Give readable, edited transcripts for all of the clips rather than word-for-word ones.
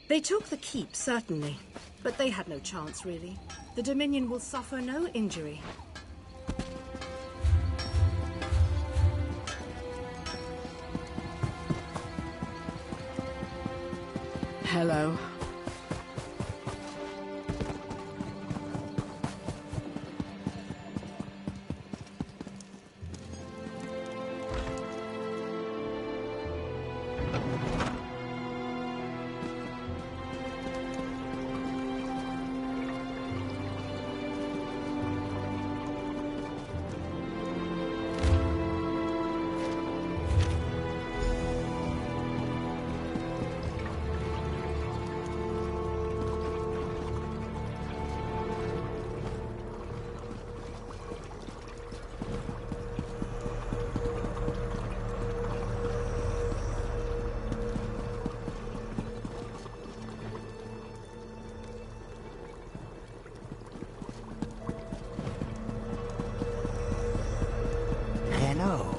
They took the keep, certainly, but they had no chance, really. The Dominion will suffer no injury. Hello. Hello.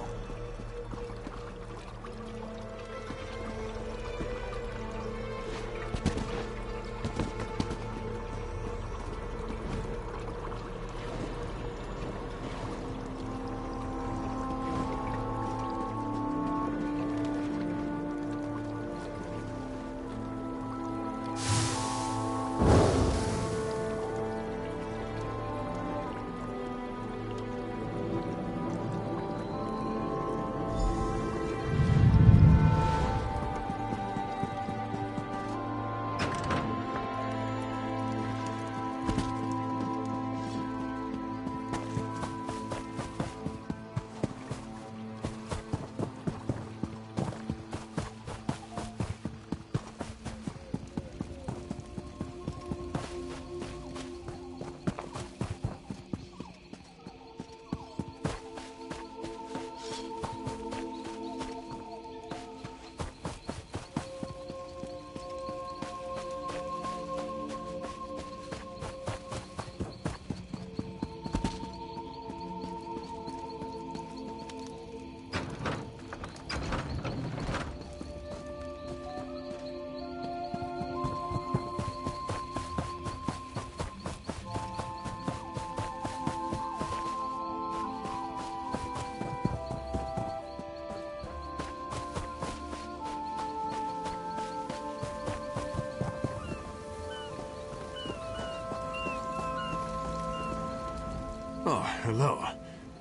Oh, hello.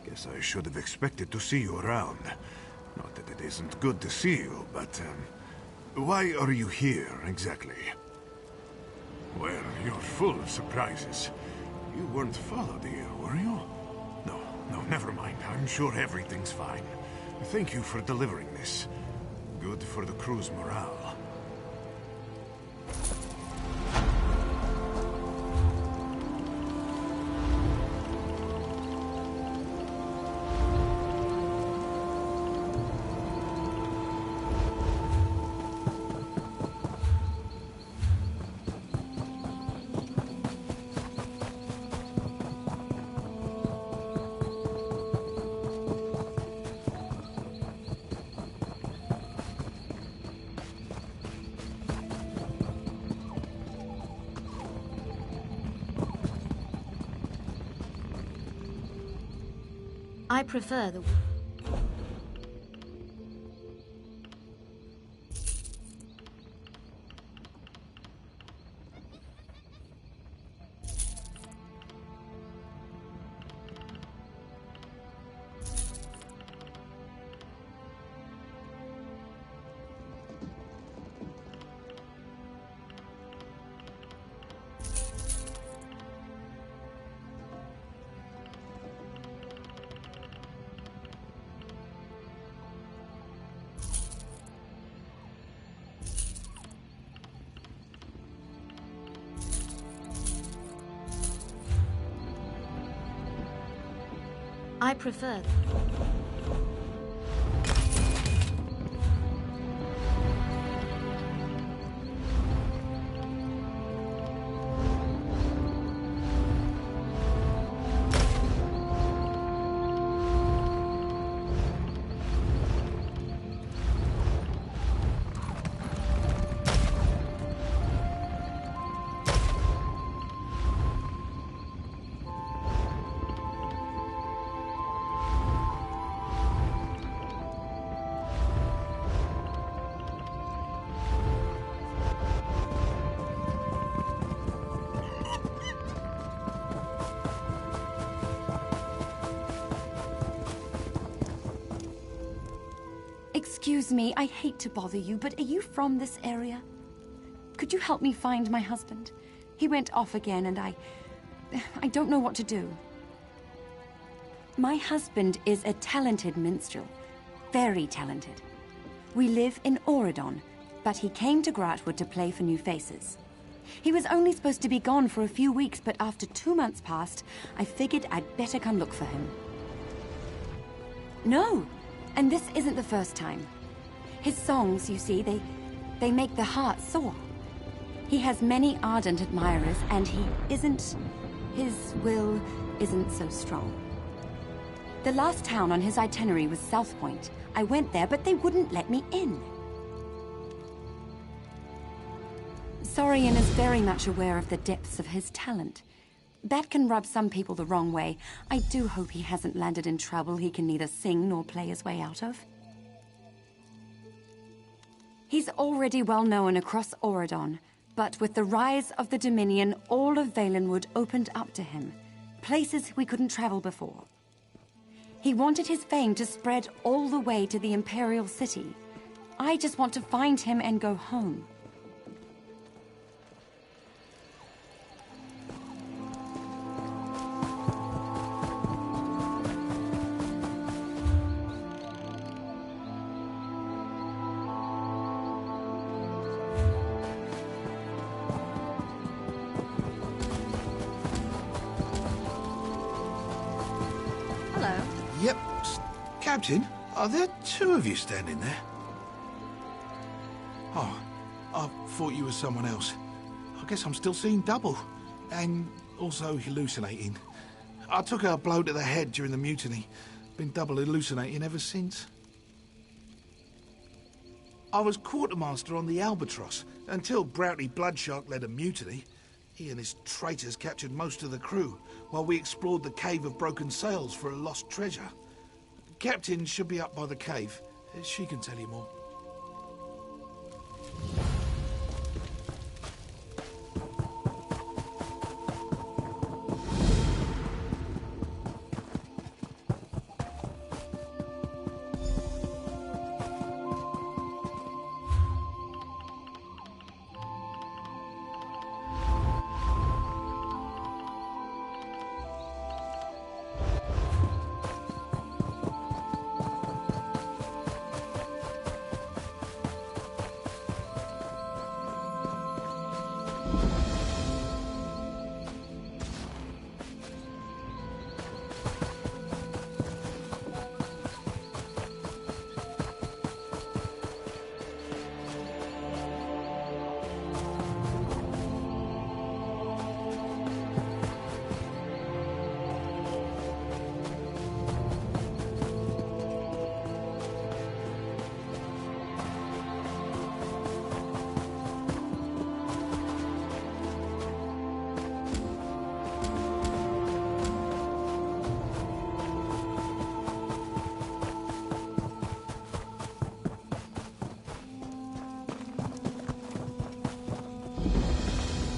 Guess I should have expected to see you around. Not that it isn't good to see you, but, why are you here, exactly? Well, you're full of surprises. You weren't followed here, were you? No, never mind. I'm sure everything's fine. Thank you for delivering this. Good for the crew's morale. I prefer the... I prefer... Excuse me, I hate to bother you, but are you from this area? Could you help me find my husband? He went off again and I don't know what to do. My husband is a talented minstrel. Very talented. We live in Auradon, but he came to Gratwood to play for New Faces. He was only supposed to be gone for a few weeks, but after 2 months passed, I figured I'd better come look for him. No, and this isn't the first time. His songs, you see, they make the heart soar. He has many ardent admirers, and his will isn't so strong. The last town on his itinerary was South Point. I went there, but they wouldn't let me in. Sorian is very much aware of the depths of his talent. That can rub some people the wrong way. I do hope he hasn't landed in trouble he can neither sing nor play his way out of. He's already well known across Auradon, but with the rise of the Dominion, all of Valenwood opened up to him, places we couldn't travel before. He wanted his fame to spread all the way to the Imperial City. I just want to find him and go home. Yep. Captain, are there two of you standing there? Oh, I thought you were someone else. I guess I'm still seeing double. And also hallucinating. I took a blow to the head during the mutiny. Been double hallucinating ever since. I was quartermaster on the Albatross until Broughty Bloodshark led a mutiny. He and his traitors captured most of the crew, while we explored the Cave of Broken Sails for a lost treasure. Captain should be up by the cave. She can tell you more.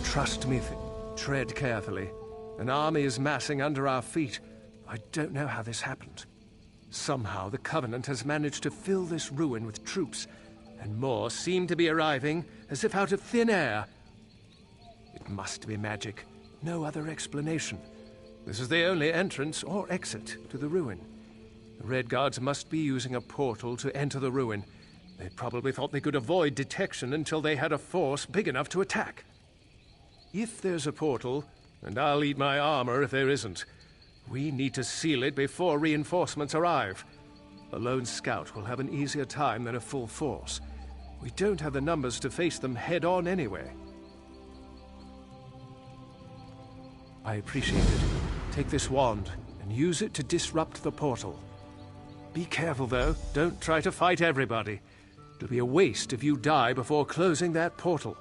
Trust me, tread carefully. An army is massing under our feet. I don't know how this happened. Somehow the Covenant has managed to fill this ruin with troops, and more seem to be arriving as if out of thin air. It must be magic. No other explanation. This is the only entrance or exit to the ruin. The Red Guards must be using a portal to enter the ruin. They probably thought they could avoid detection until they had a force big enough to attack. If there's a portal, and I'll eat my armor if there isn't, we need to seal it before reinforcements arrive. A lone scout will have an easier time than a full force. We don't have the numbers to face them head-on anyway. I appreciate it. Take this wand and use it to disrupt the portal. Be careful, though. Don't try to fight everybody. It'll be a waste if you die before closing that portal.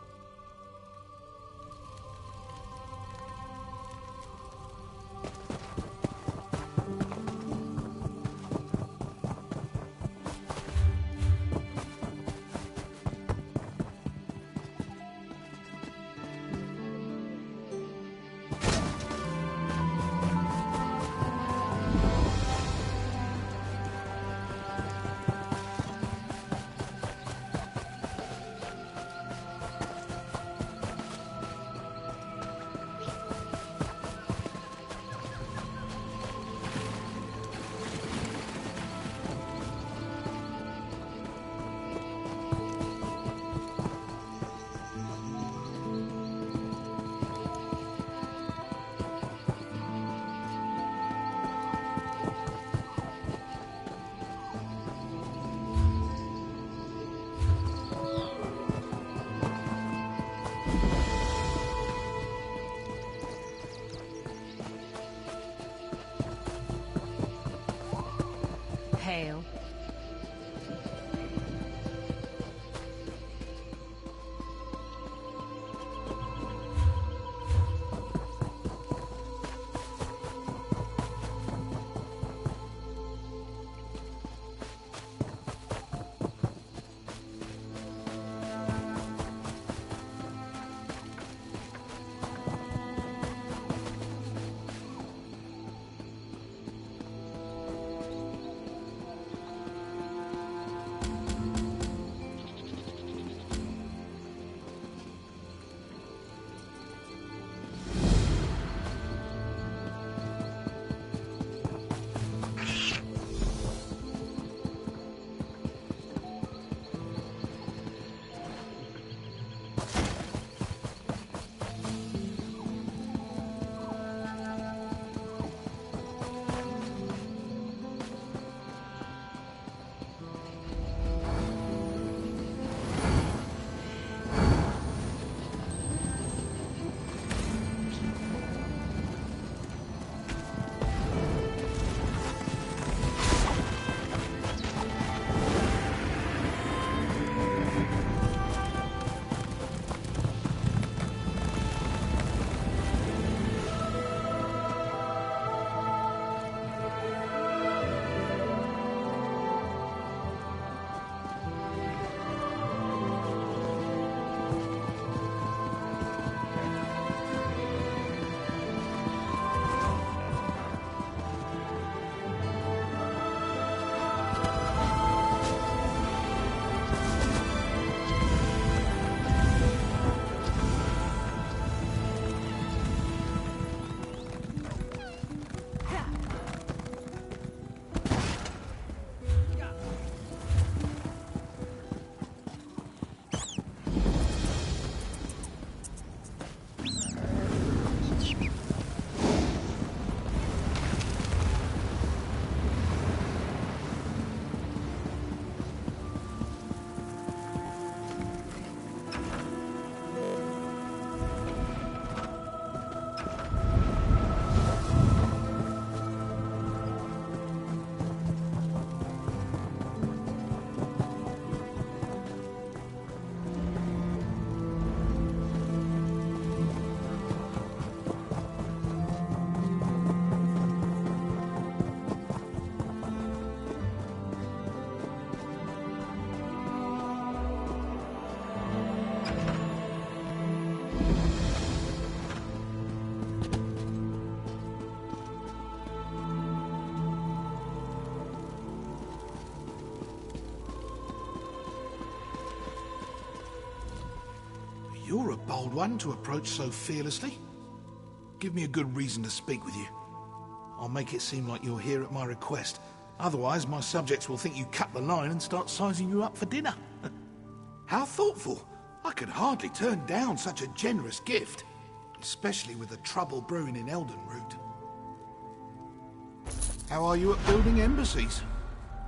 You're a bold one to approach so fearlessly. Give me a good reason to speak with you. I'll make it seem like you're here at my request. Otherwise, my subjects will think you cut the line and start sizing you up for dinner. How thoughtful. I could hardly turn down such a generous gift. Especially with the trouble brewing in Eldenroot. How are you at building embassies?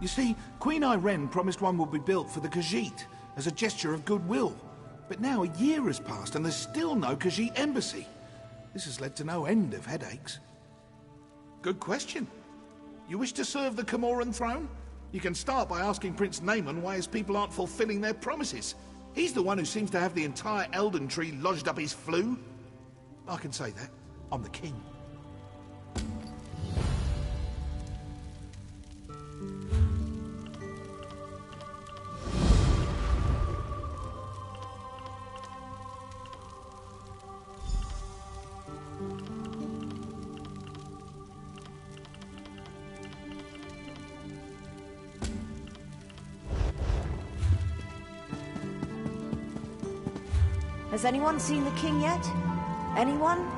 You see, Queen Irene promised one would be built for the Khajiit as a gesture of goodwill. But now a year has passed and there's still no Khajiit embassy. This has led to no end of headaches. Good question. You wish to serve the Camoran throne? You can start by asking Prince Naaman why his people aren't fulfilling their promises. He's the one who seems to have the entire Elden Tree lodged up his flue. I can say that. I'm the king. Has anyone seen the king yet? Anyone?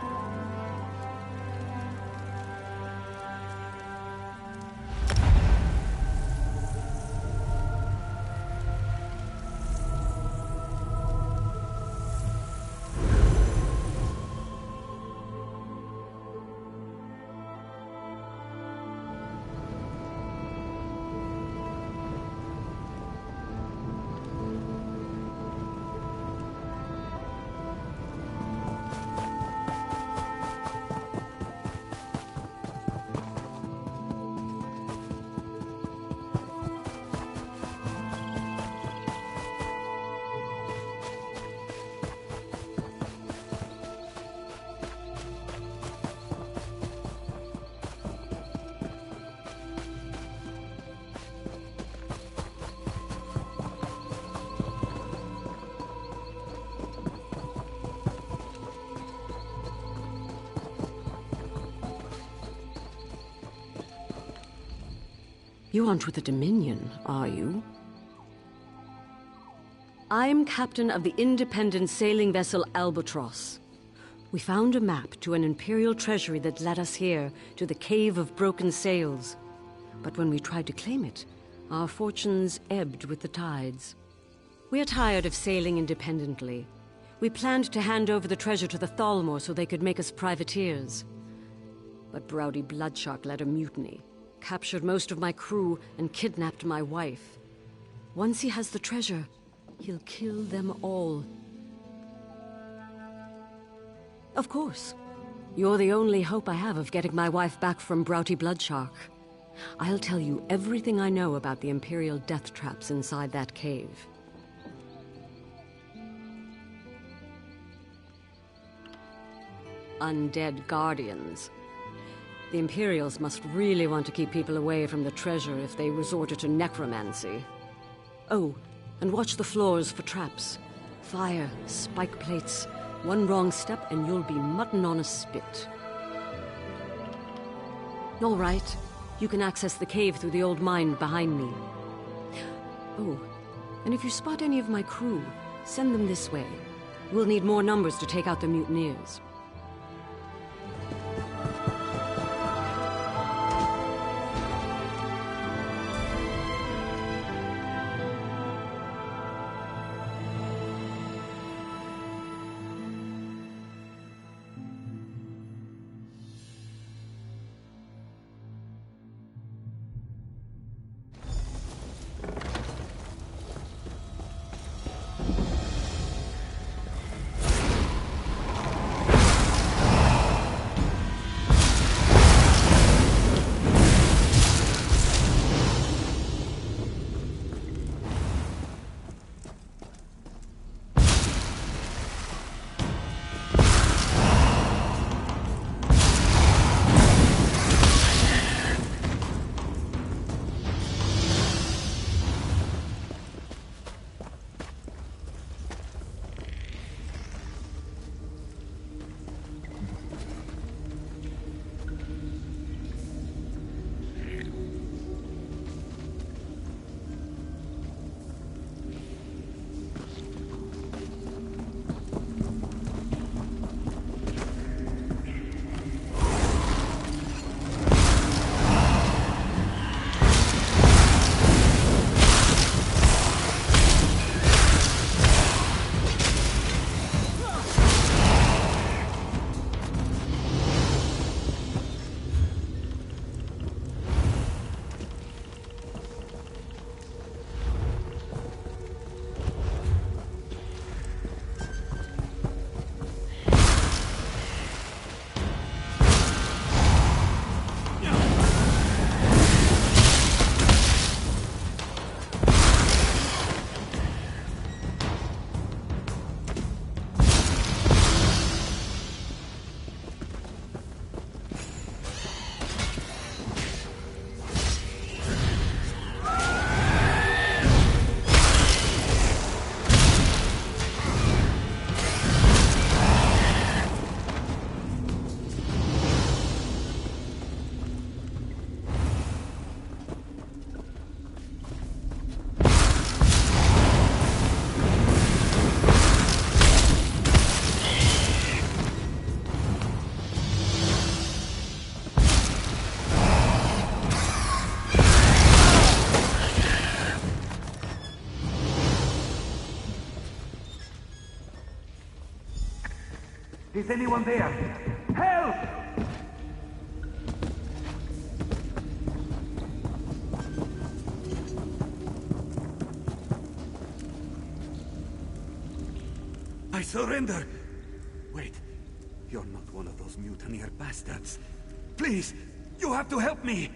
You aren't with the Dominion, are you? I'm captain of the independent sailing vessel Albatross. We found a map to an Imperial treasury that led us here, to the Cave of Broken Sails. But when we tried to claim it, our fortunes ebbed with the tides. We are tired of sailing independently. We planned to hand over the treasure to the Thalmor so they could make us privateers. But Browdy Bloodshark led a mutiny, captured most of my crew, and kidnapped my wife. Once he has the treasure, he'll kill them all. Of course. You're the only hope I have of getting my wife back from Browdy Bloodshark. I'll tell you everything I know about the Imperial death traps inside that cave. Undead guardians. The Imperials must really want to keep people away from the treasure if they resorted to necromancy. Oh, and watch the floors for traps. Fire, spike plates. One wrong step and you'll be mutton on a spit. All right, you can access the cave through the old mine behind me. Oh, and if you spot any of my crew, send them this way. We'll need more numbers to take out the mutineers. Is anyone there? Help! I surrender! Wait, you're not one of those mutineer bastards. Please, you have to help me!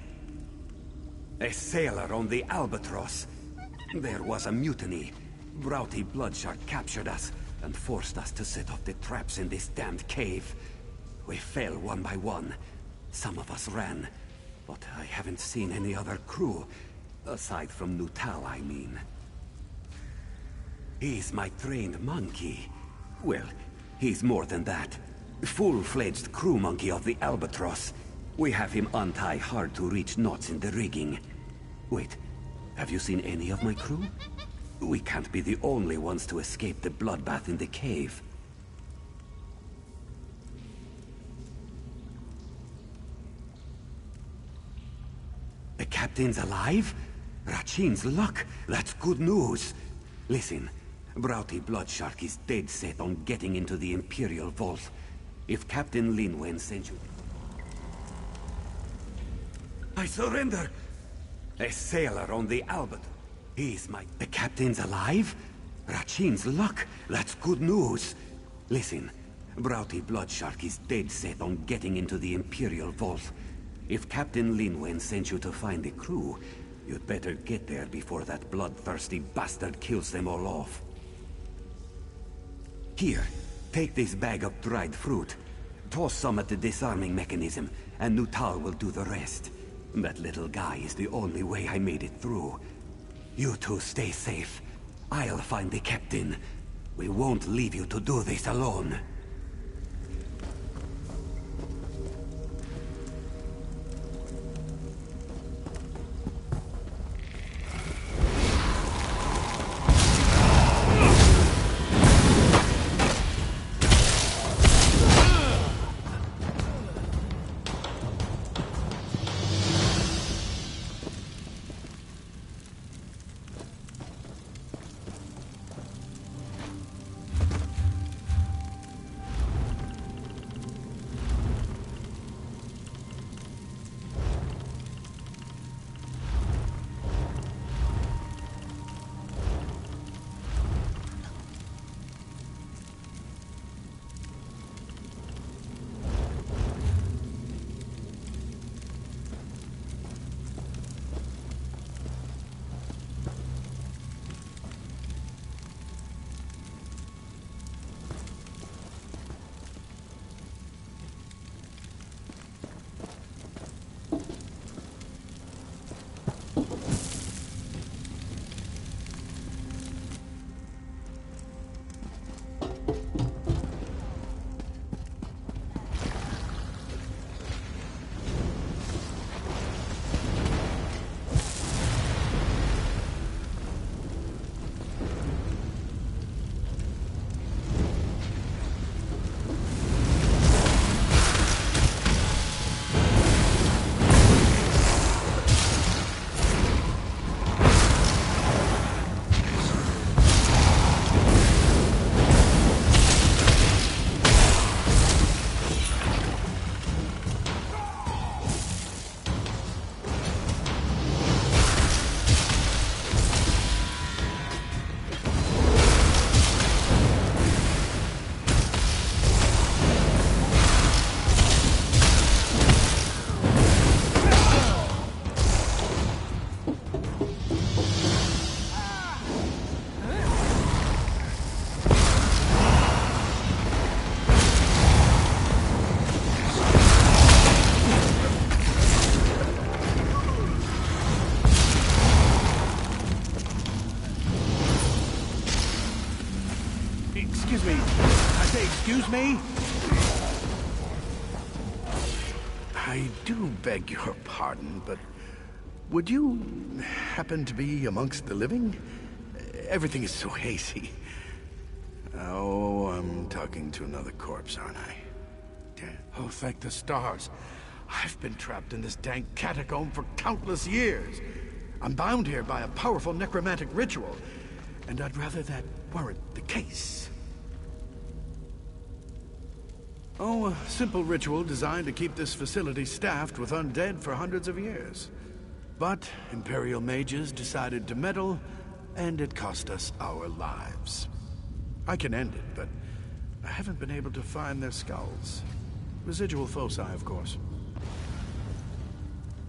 A sailor on the Albatross. There was a mutiny. Broughty Bloodshark captured us and forced us to set off the traps in this damned cave. We fell one by one. Some of us ran, but I haven't seen any other crew. Aside from Nutal, I mean. He's my trained monkey. Well, he's more than that. Full-fledged crew monkey of the Albatross. We have him untie hard-to-reach knots in the rigging. Wait, have you seen any of my crew? We can't be the only ones to escape the bloodbath in the cave. The captain's alive? Rachin's luck. That's good news. Listen, Broughty Bloodshark is dead set on getting into the Imperial Vault. If Captain Linwen sent you... I surrender! A sailor on the Albert. He's my... The captain's alive? Rachin's luck. That's good news. Listen, Broughty Bloodshark is dead set on getting into the Imperial Vault. If Captain Linwen sent you to find the crew, you'd better get there before that bloodthirsty bastard kills them all off. Here, take this bag of dried fruit. Toss some at the disarming mechanism, and Nutal will do the rest. That little guy is the only way I made it through. You two stay safe. I'll find the captain. We won't leave you to do this alone. Excuse me? I do beg your pardon, but would you happen to be amongst the living? Everything is so hazy. Oh, I'm talking to another corpse, aren't I? Oh, thank the stars. I've been trapped in this dank catacomb for countless years. I'm bound here by a powerful necromantic ritual, and I'd rather that weren't the case. Oh, a simple ritual designed to keep this facility staffed with undead for hundreds of years. But Imperial mages decided to meddle, and it cost us our lives. I can end it, but I haven't been able to find their skulls. Residual foci, of course.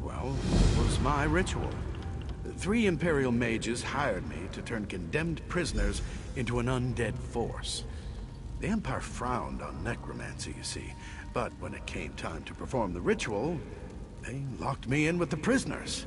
Well, it was my ritual. 3 Imperial mages hired me to turn condemned prisoners into an undead force. The Empire frowned on necromancy, you see, but when it came time to perform the ritual, they locked me in with the prisoners.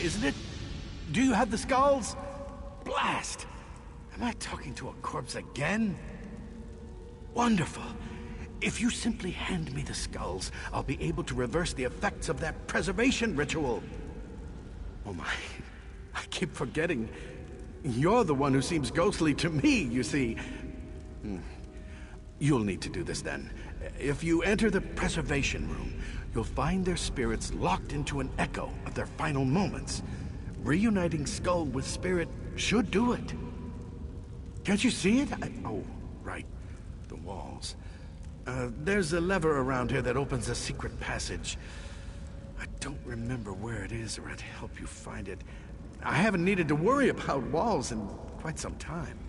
isn't it? Do you have the skulls? Blast! Am I talking to a corpse again? Wonderful. If you simply hand me the skulls, I'll be able to reverse the effects of that preservation ritual. Oh my, I keep forgetting. You're the one who seems ghostly to me, you see. You'll need to do this then. If you enter the preservation room, you'll find their spirits locked into an echo of their final moments. Reuniting skull with spirit should do it. Can't you see it? Oh, right. The walls. There's a lever around here that opens a secret passage. I don't remember where it is, or I'd help you find it. I haven't needed to worry about walls in quite some time.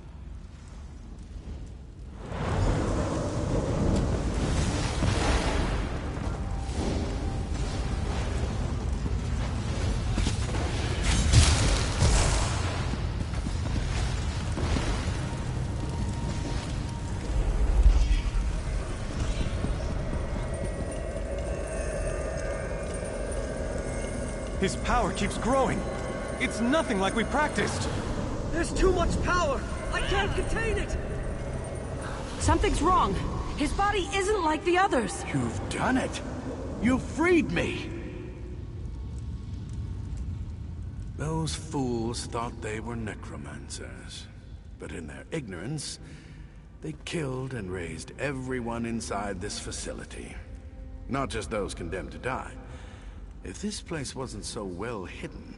His power keeps growing. It's nothing like we practiced. There's too much power. I can't contain it. Something's wrong. His body isn't like the others. You've done it. You've freed me. Those fools thought they were necromancers. But in their ignorance, they killed and raised everyone inside this facility. Not just those condemned to die. If this place wasn't so well hidden,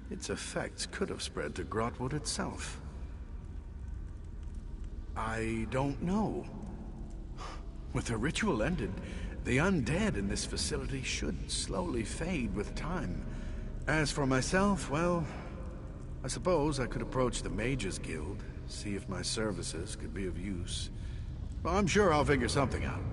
its effects could have spread to Grotwood itself. I don't know. With the ritual ended, the undead in this facility should slowly fade with time. As for myself, well, I suppose I could approach the Mages Guild, see if my services could be of use. Well, I'm sure I'll figure something out.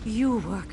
You work.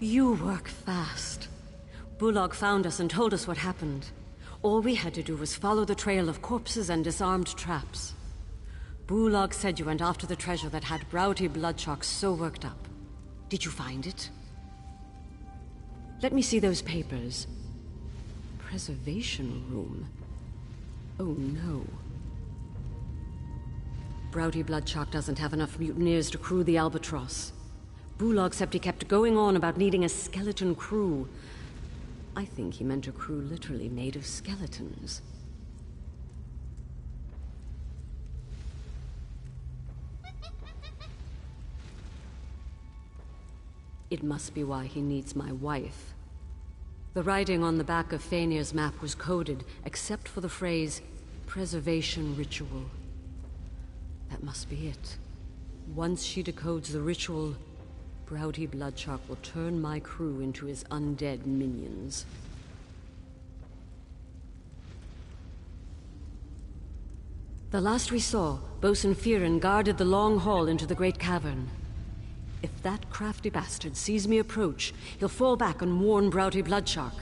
You work fast. Bullock found us and told us what happened. All we had to do was follow the trail of corpses and disarmed traps. Bullock said you went after the treasure that had Broughty Bloodshark so worked up. Did you find it? Let me see those papers. Preservation room. Oh no. Broughty Bloodshark doesn't have enough mutineers to crew the Albatross. Bullock said he kept going on about needing a skeleton crew. I think he meant a crew literally made of skeletons. It must be why he needs my wife. The writing on the back of Faenir's map was coded, except for the phrase, preservation ritual. That must be it. Once she decodes the ritual, Broughty Bloodshark will turn my crew into his undead minions. The last we saw, Bosun Fearon guarded the long hall into the Great Cavern. If that crafty bastard sees me approach, he'll fall back and warn Broughty Bloodshark.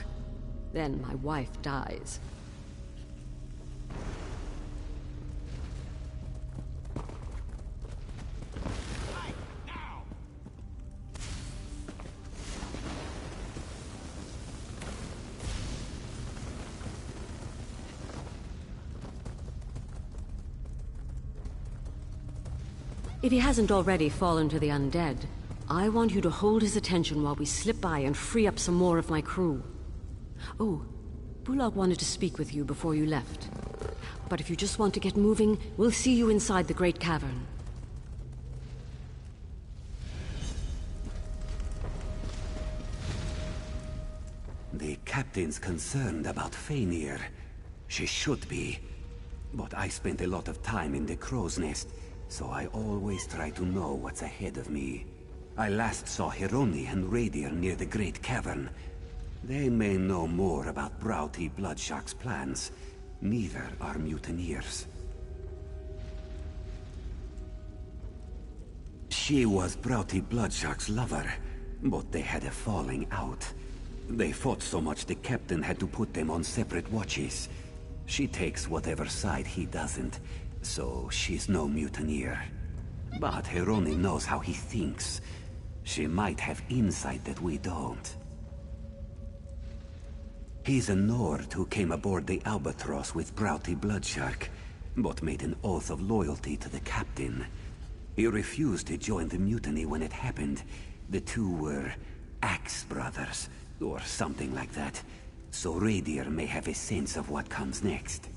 Then my wife dies. If he hasn't already fallen to the undead, I want you to hold his attention while we slip by and free up some more of my crew. Oh, Bullock wanted to speak with you before you left. But if you just want to get moving, we'll see you inside the Great Cavern. The captain's concerned about Faenir. She should be. But I spent a lot of time in the crow's nest, so I always try to know what's ahead of me. I last saw Hieroni and Radir near the Great Cavern. They may know more about Broughty Bloodshark's plans. Neither are mutineers. She was Broughty Bloodshark's lover, but they had a falling out. They fought so much the captain had to put them on separate watches. She takes whatever side he doesn't, so she's no mutineer. But Hieroni knows how he thinks. She might have insight that we don't. He's a Nord who came aboard the Albatross with Broughty Bloodshark, but made an oath of loyalty to the captain. He refused to join the mutiny when it happened. The two were Axe Brothers, or something like that. So Radir may have a sense of what comes next.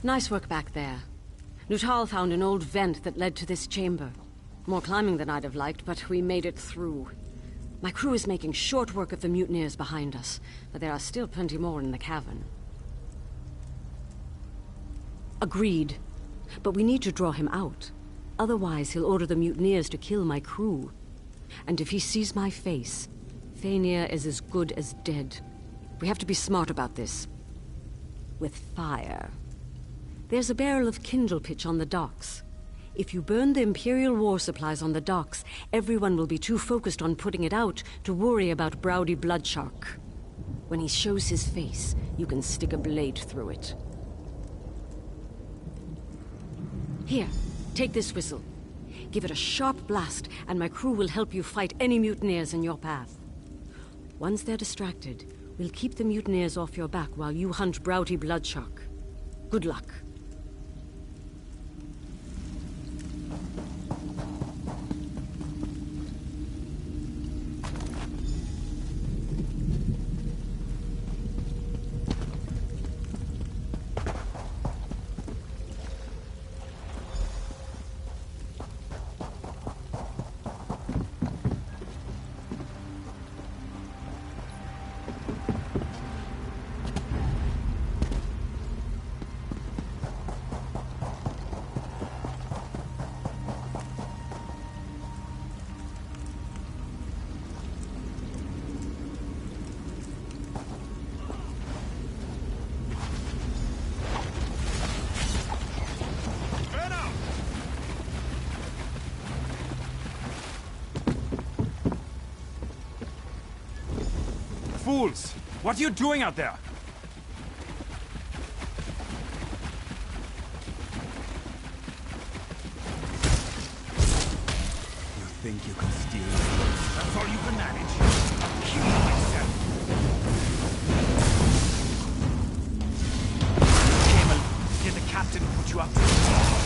Nice work back there. Nuttall found an old vent that led to this chamber. More climbing than I'd have liked, but we made it through. My crew is making short work of the mutineers behind us, but there are still plenty more in the cavern. Agreed. But we need to draw him out. Otherwise, he'll order the mutineers to kill my crew. And if he sees my face, Fëanor is as good as dead. We have to be smart about this. With fire. There's a barrel of kindle pitch on the docks. If you burn the Imperial war supplies on the docks, everyone will be too focused on putting it out to worry about Browdy Bloodshark. When he shows his face, you can stick a blade through it. Here, take this whistle. Give it a sharp blast, and my crew will help you fight any mutineers in your path. Once they're distracted, we'll keep the mutineers off your back while you hunt Browdy Bloodshark. Good luck. Fools! What are you doing out there? You think you can steal? That's all you can manage. I'll kill you myself. Camel, did the captain put you up to myself?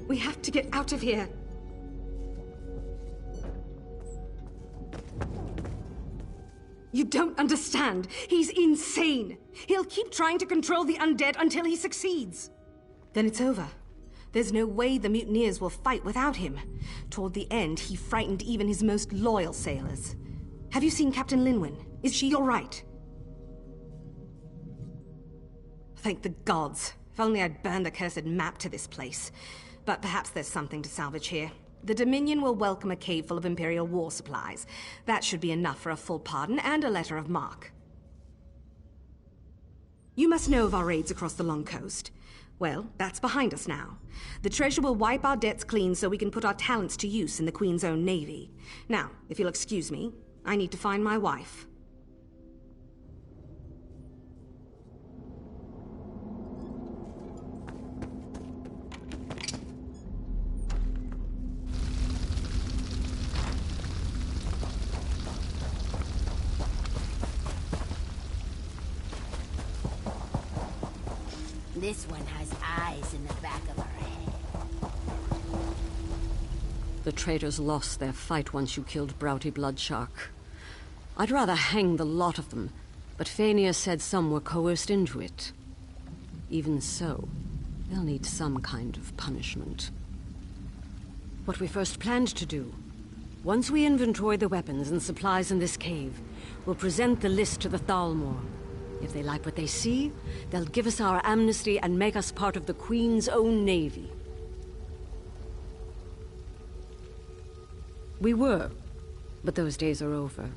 We have to get out of here. You don't understand. He's insane. He'll keep trying to control the undead until he succeeds. Then it's over. There's no way the mutineers will fight without him. Toward the end, he frightened even his most loyal sailors. Have you seen Captain Linwyn? Is she all right? Thank the gods. If only I'd burned the cursed map to this place. But perhaps there's something to salvage here. The Dominion will welcome a cave full of Imperial war supplies. That should be enough for a full pardon and a letter of marque. You must know of our raids across the Long Coast. Well, that's behind us now. The treasure will wipe our debts clean so we can put our talents to use in the Queen's own navy. Now, if you'll excuse me, I need to find my wife. This one has eyes in the back of her head. The traitors lost their fight once you killed Browdy Bloodshark. I'd rather hang the lot of them, but Fëanor said some were coerced into it. Even so, they'll need some kind of punishment. What we first planned to do, once we inventory the weapons and supplies in this cave, we'll present the list to the Thalmor. If they like what they see, they'll give us our amnesty and make us part of the Queen's own navy. We were, but those days are over.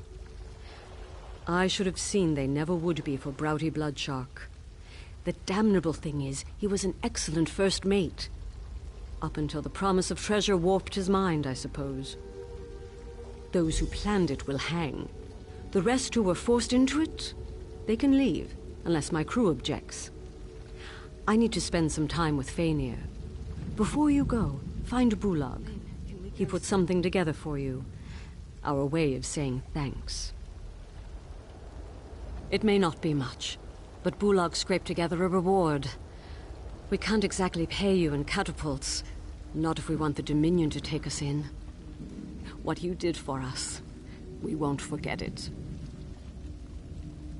I should have seen they never would be for Browdy Bloodshark. The damnable thing is, he was an excellent first mate. Up until the promise of treasure warped his mind, I suppose. Those who planned it will hang. The rest who were forced into it, they can leave, unless my crew objects. I need to spend some time with Fainir. Before you go, find Bulag. He put something together for you. Our way of saying thanks. It may not be much, but Bulag scraped together a reward. We can't exactly pay you in catapults. Not if we want the Dominion to take us in. What you did for us, we won't forget it.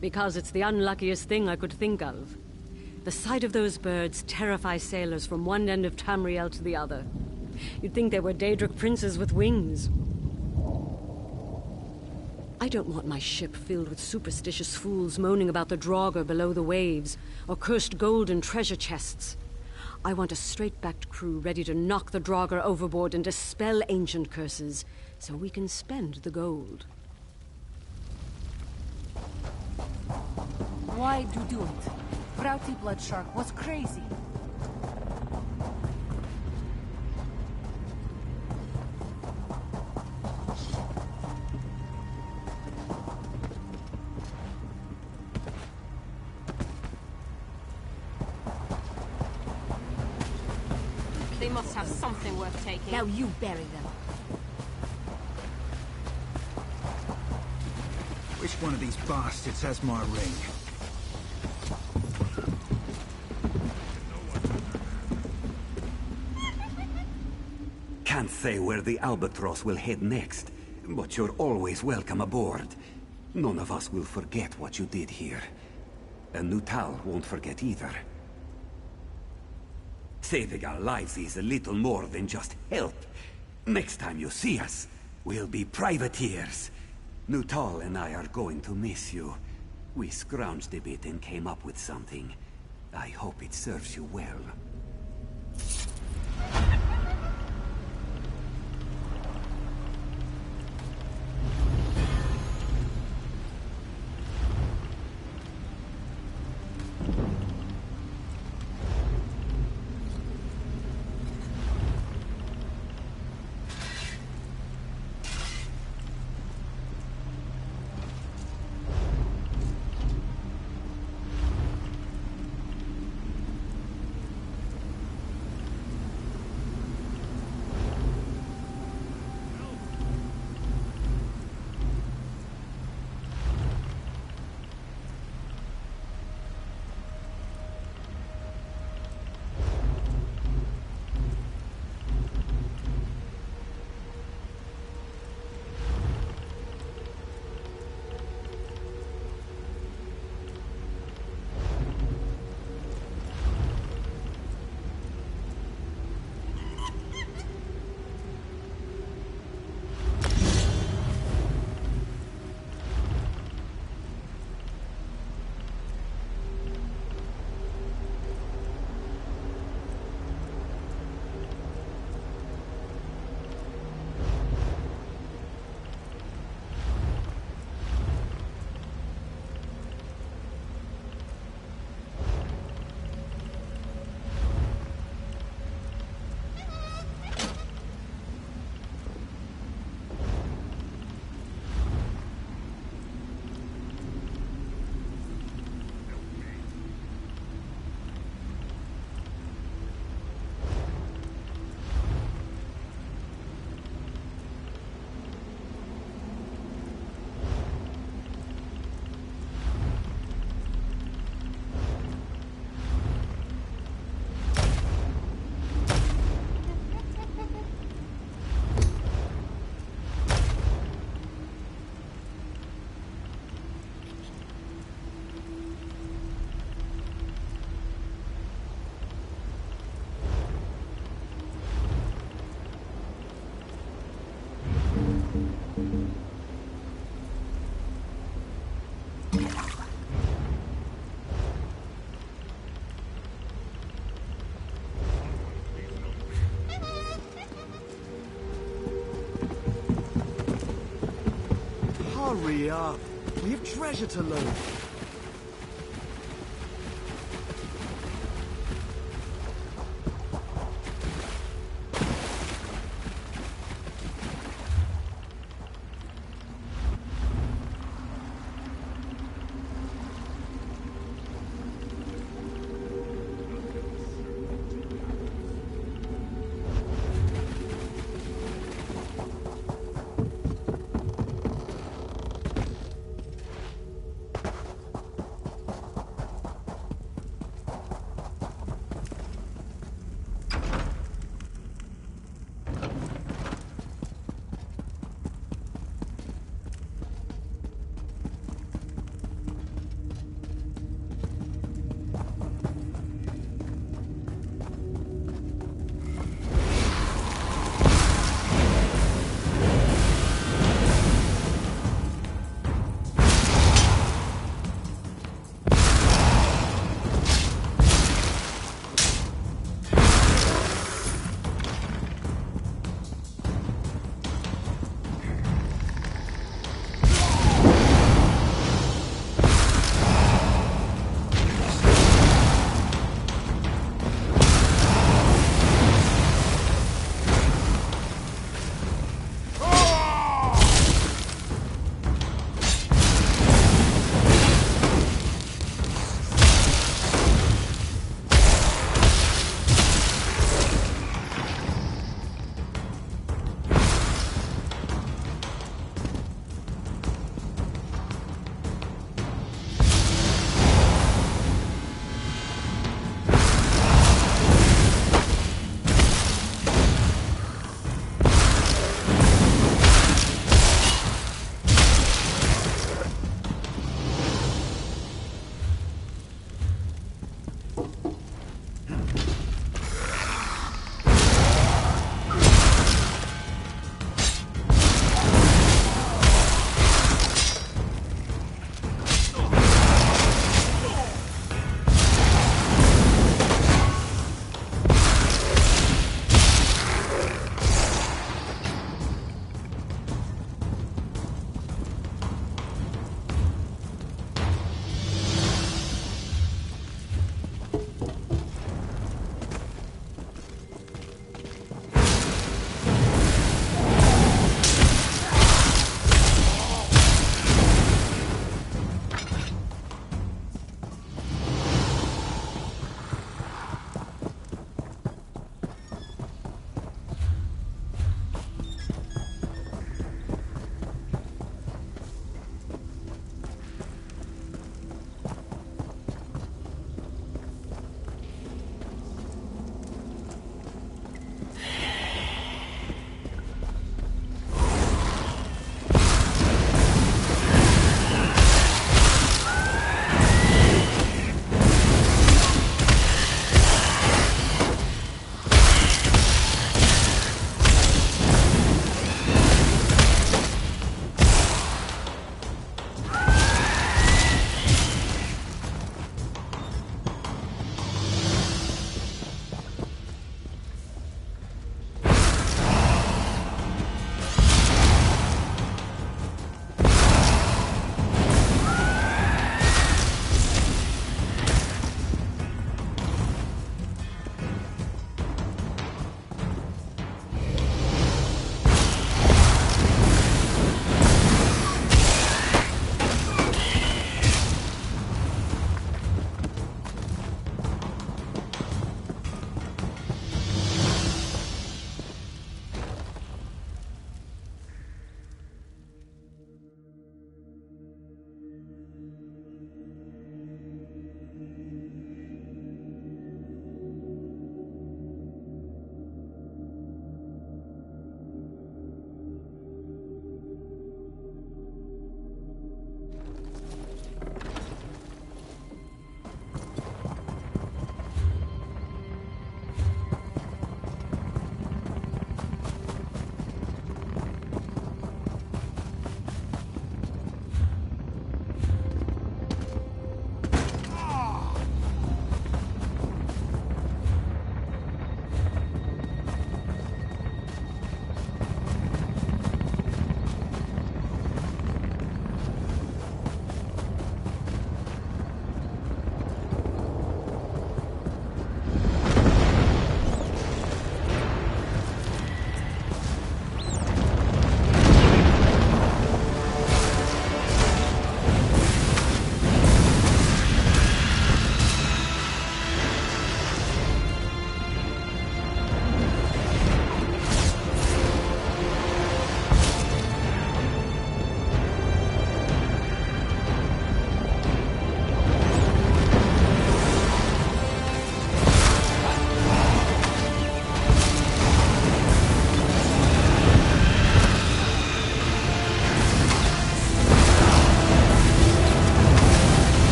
Because it's the unluckiest thing I could think of. The sight of those birds terrifies sailors from one end of Tamriel to the other. You'd think they were Daedric princes with wings. I don't want my ship filled with superstitious fools moaning about the Draugr below the waves, or cursed gold and treasure chests. I want a straight-backed crew ready to knock the Draugr overboard and dispel ancient curses, so we can spend the gold. Why'd you do it? Broughty Bloodshark was crazy. They must have something worth taking. Now you bury them. Which one of these bastards has my ring? Can't say where the Albatross will head next, but you're always welcome aboard. None of us will forget what you did here. And Nutal won't forget either. Saving our lives is a little more than just help. Next time you see us, we'll be privateers. Nutal and I are going to miss you. We scrounged a bit and came up with something. I hope it serves you well. Hurry up! We have treasure to loot!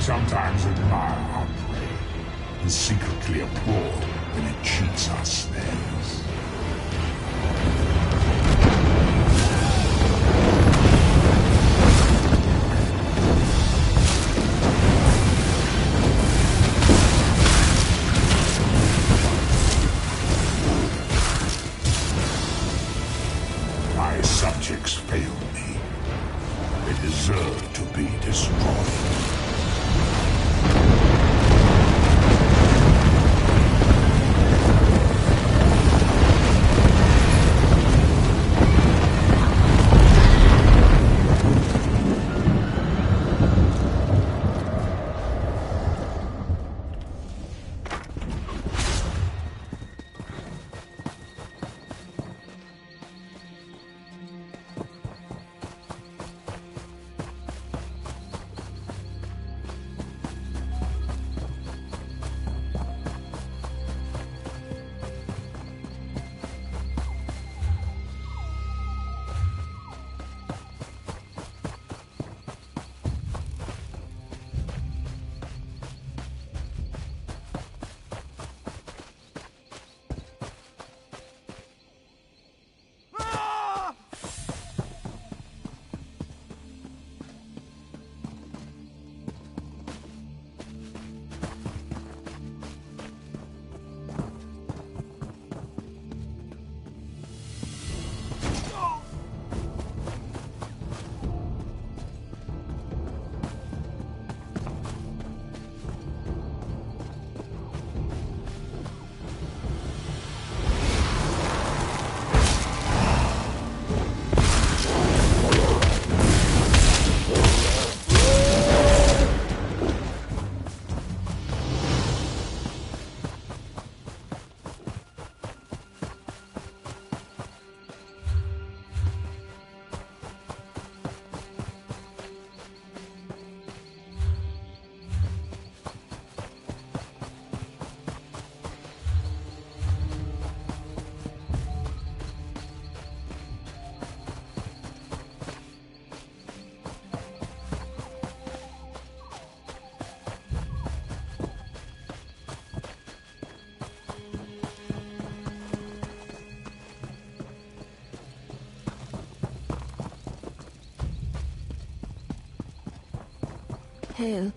sometimes admire our prey, and secretly applaud when it cheats our snares. My subjects failed me. They deserve to be destroyed. Hale.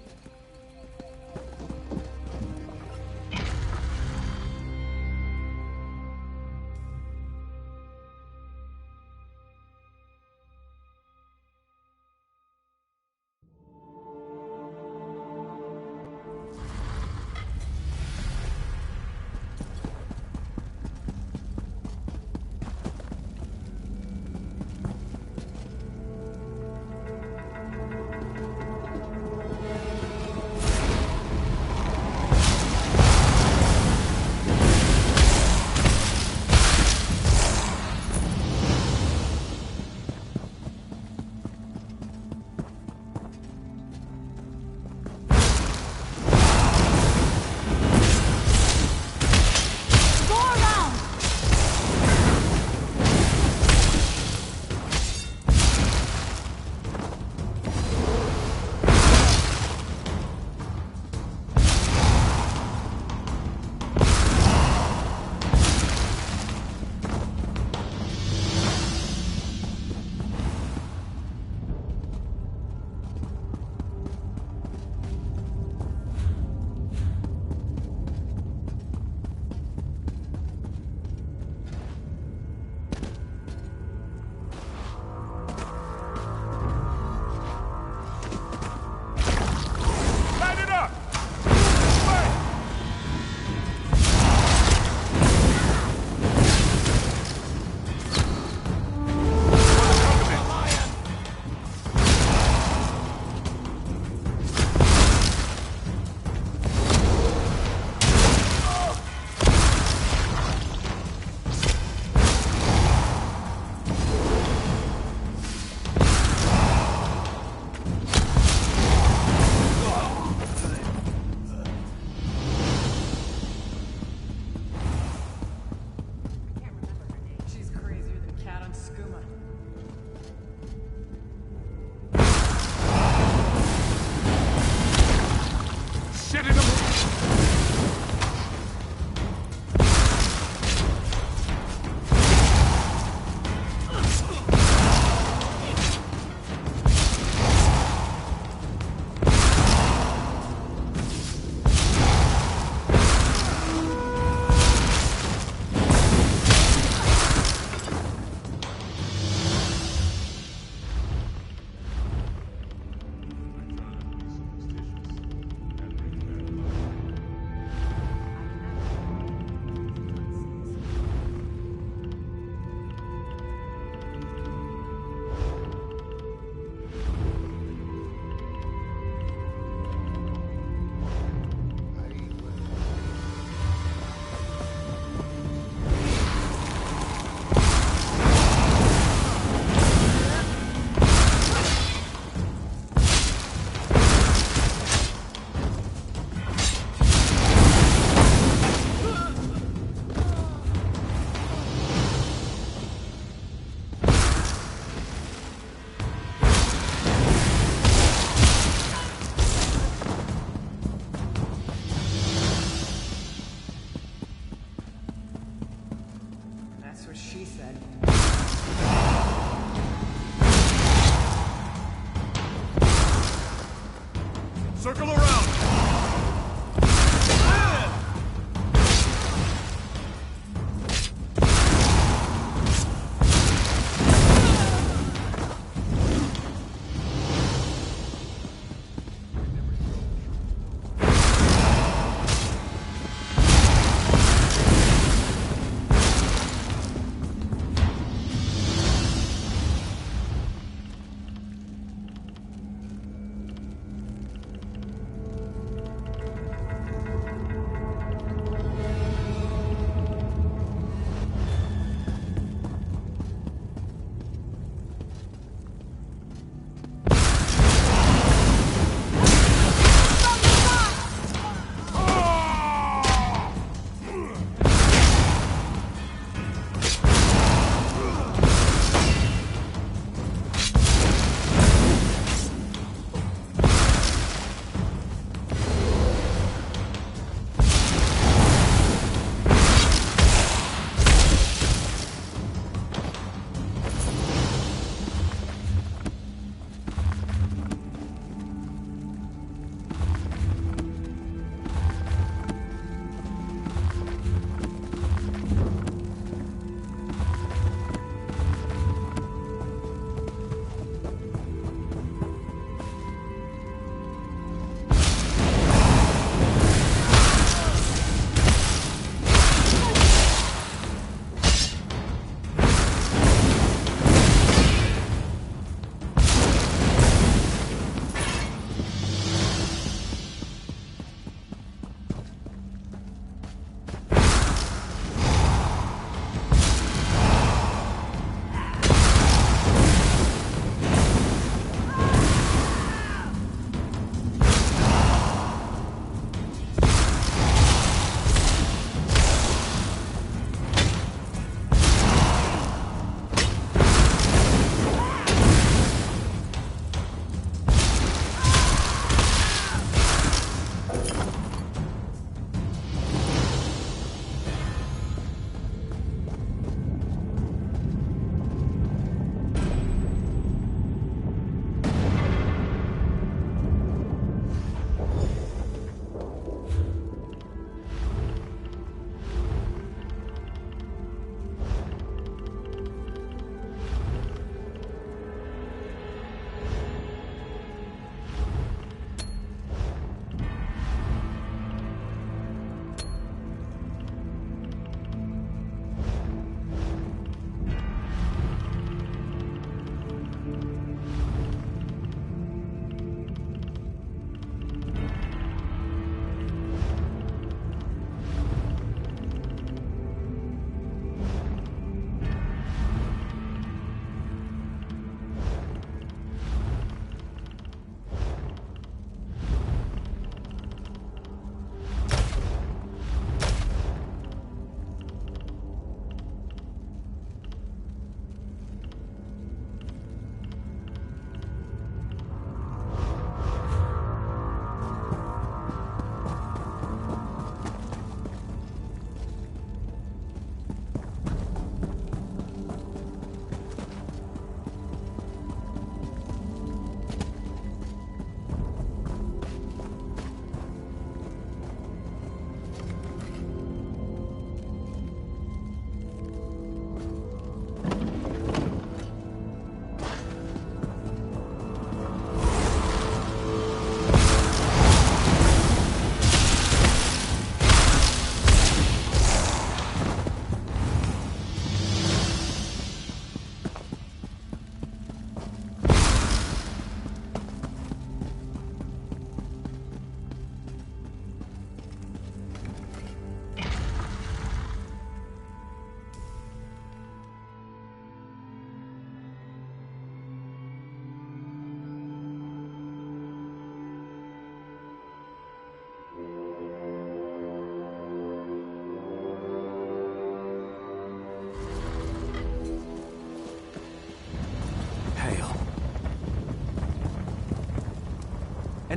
Circle around!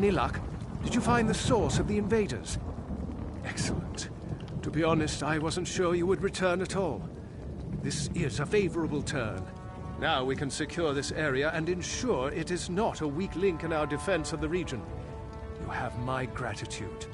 Any luck? Did you find the source of the invaders? Excellent. To be honest, I wasn't sure you would return at all. This is a favorable turn. Now we can secure this area and ensure it is not a weak link in our defense of the region. You have my gratitude.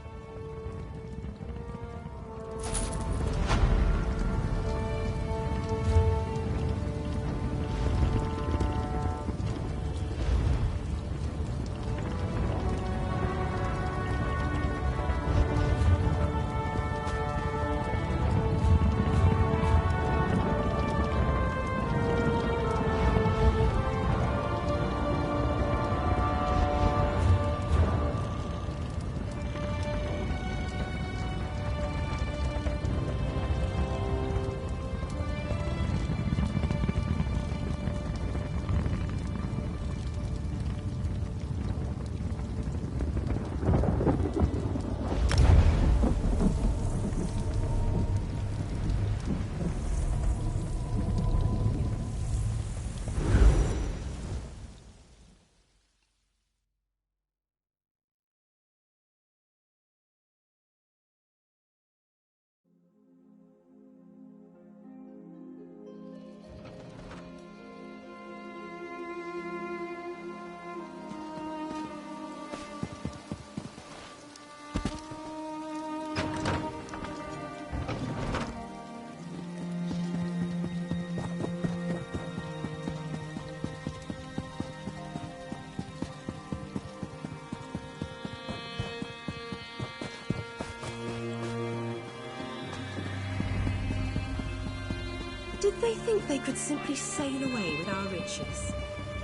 Did they think they could simply sail away with our riches?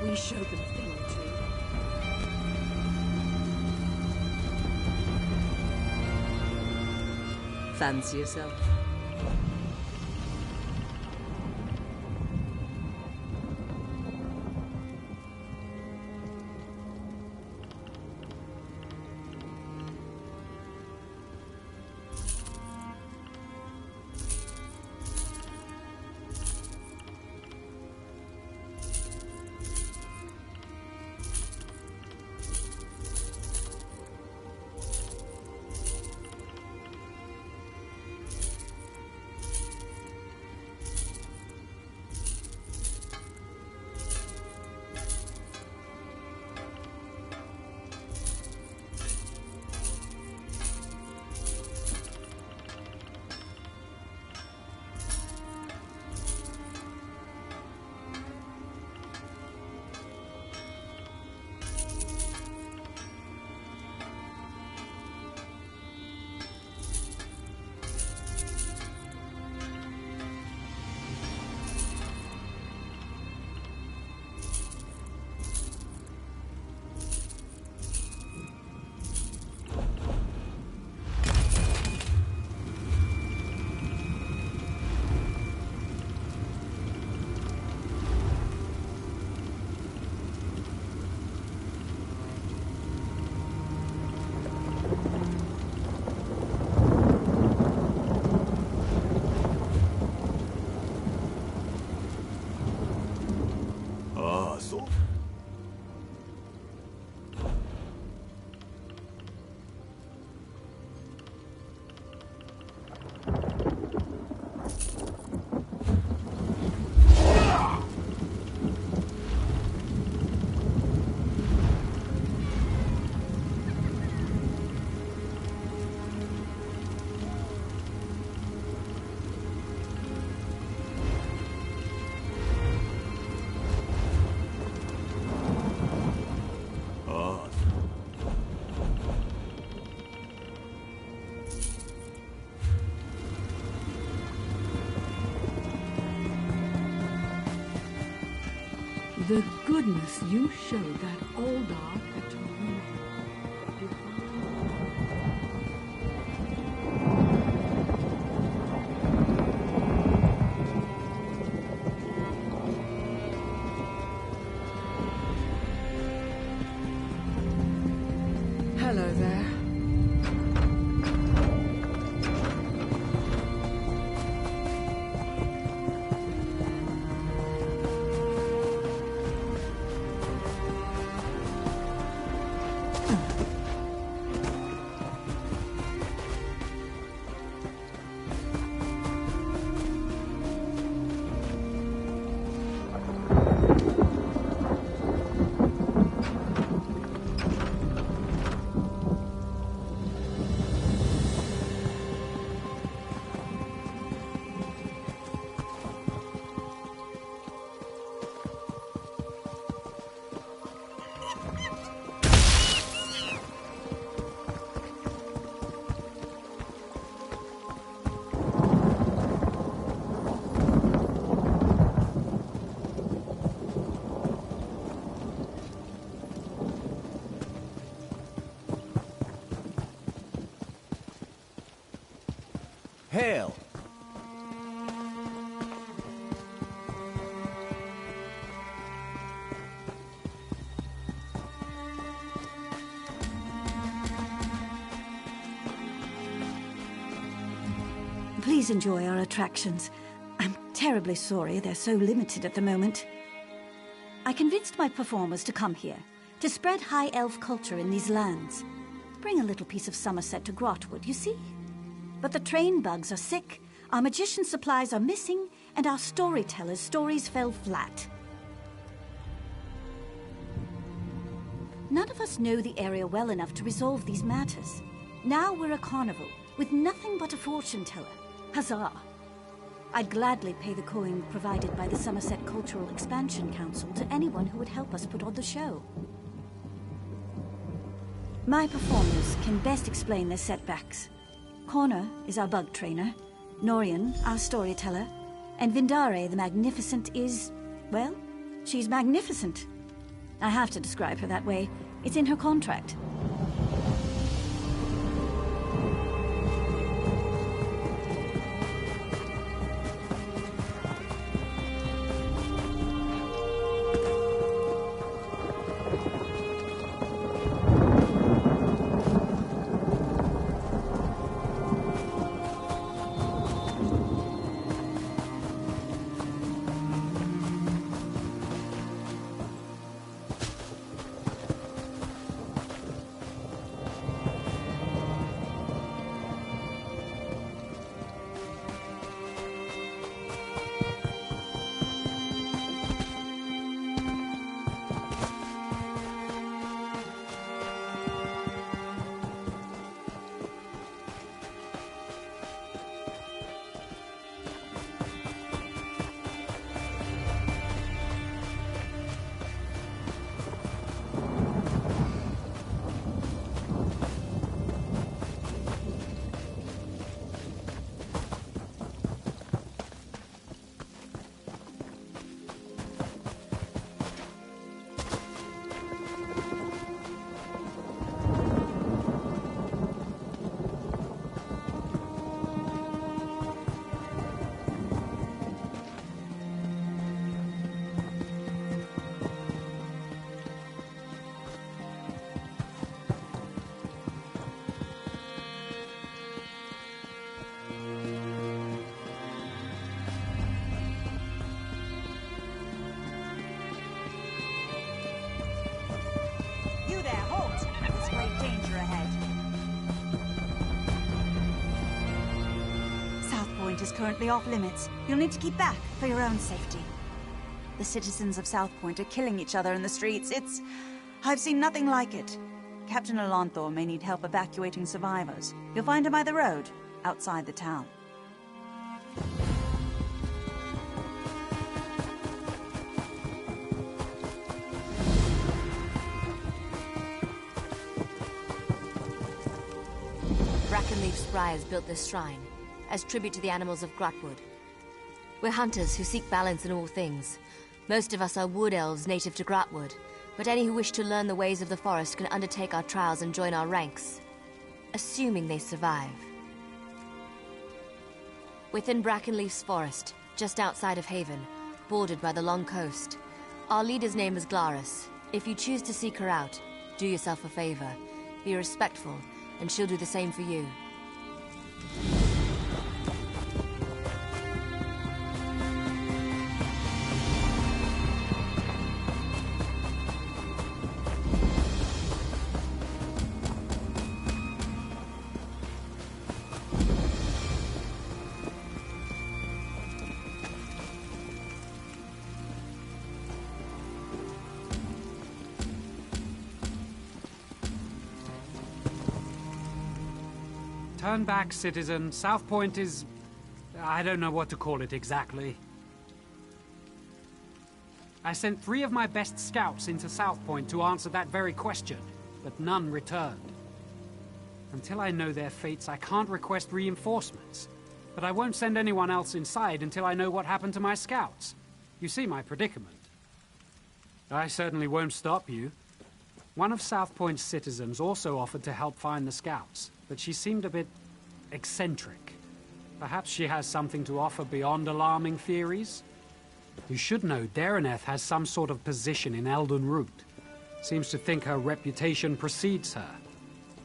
We showed them a thing or two. Fancy yourself. The goodness you showed that old dog at Torino. Hello there. Hail! Please enjoy our attractions. I'm terribly sorry they're so limited at the moment. I convinced my performers to come here, to spread high elf culture in these lands. Bring a little piece of Somerset to Grotwood, you see? But the train bugs are sick, our magician supplies are missing, and our storytellers' stories fell flat. None of us know the area well enough to resolve these matters. Now we're a carnival, with nothing but a fortune teller. Huzzah! I'd gladly pay the coin provided by the Somerset Cultural Expansion Council to anyone who would help us put on the show. My performers can best explain their setbacks. Connor is our bug trainer, Norian, our storyteller, and Vindare the Magnificent is, well, she's magnificent. I have to describe her that way. It's in her contract. Is currently off limits. You'll need to keep back for your own safety. The citizens of South Point are killing each other in the streets. I've seen nothing like it. Captain Alonthor may need help evacuating survivors. You'll find him by the road, outside the town. Brackenleaf Spryers built this shrine as tribute to the animals of Grotwood. We're hunters who seek balance in all things. Most of us are wood elves native to Grotwood, but any who wish to learn the ways of the forest can undertake our trials and join our ranks, assuming they survive. Within Brackenleaf's forest, just outside of Haven, bordered by the long coast, our leader's name is Glaris. If you choose to seek her out, do yourself a favor, be respectful, and she'll do the same for you. Turn back, citizen. South Point is... I don't know what to call it exactly. I sent 3 of my best scouts into South Point to answer that very question, but none returned. Until I know their fates, I can't request reinforcements. But I won't send anyone else inside until I know what happened to my scouts. You see my predicament. I certainly won't stop you. One of South Point's citizens also offered to help find the scouts, but she seemed a bit eccentric. Perhaps she has something to offer beyond alarming theories? You should know Dareneth has some sort of position in Elden Root. Seems to think her reputation precedes her.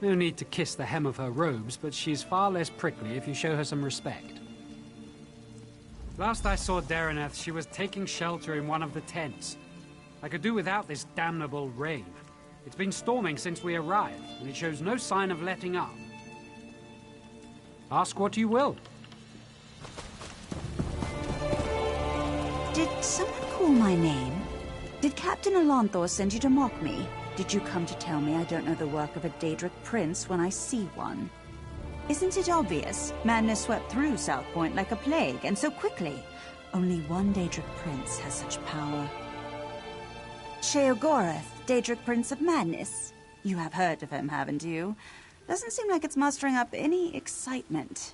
No need to kiss the hem of her robes, but she's far less prickly if you show her some respect. Last I saw Dareneth, she was taking shelter in one of the tents. I could do without this damnable rain. It's been storming since we arrived, and it shows no sign of letting up. Ask what you will. Did someone call my name? Did Captain Alonthor send you to mock me? Did you come to tell me I don't know the work of a Daedric prince when I see one? Isn't it obvious? Madness swept through South Point like a plague, and so quickly. Only one Daedric prince has such power. Sheogorath, Daedric Prince of Madness. You have heard of him, haven't you? Doesn't seem like it's mustering up any excitement.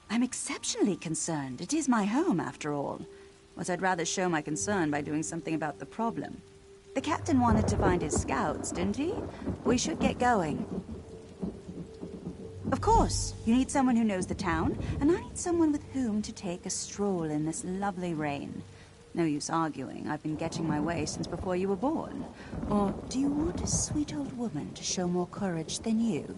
I'm exceptionally concerned. It is my home, after all. But I'd rather show my concern by doing something about the problem. The captain wanted to find his scouts, didn't he? We should get going. Of course, you need someone who knows the town, and I need someone with whom to take a stroll in this lovely rain. No use arguing. I've been getting my way since before you were born. Or do you want a sweet old woman to show more courage than you?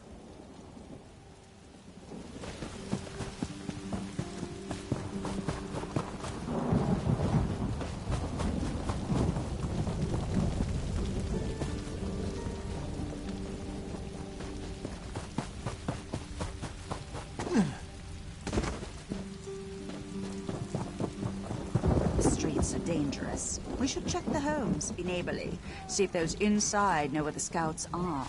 Dangerous. We should check the homes, be neighborly, see if those inside know where the scouts are.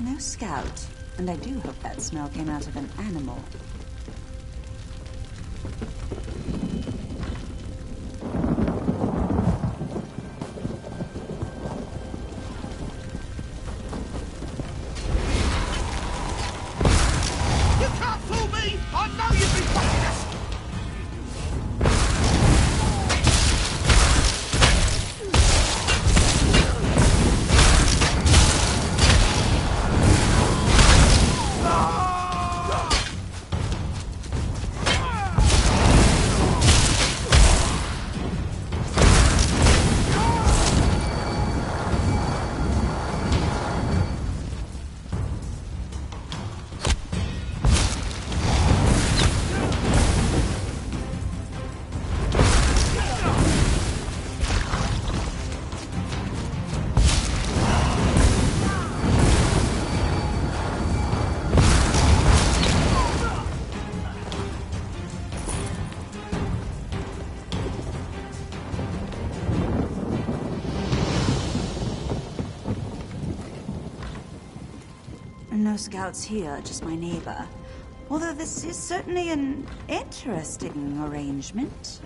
No scout. And I do hope that smell came out of an animal. You can't fool me! I know you've been fucking us! No scouts here, just my neighbor. Although this is certainly an interesting arrangement.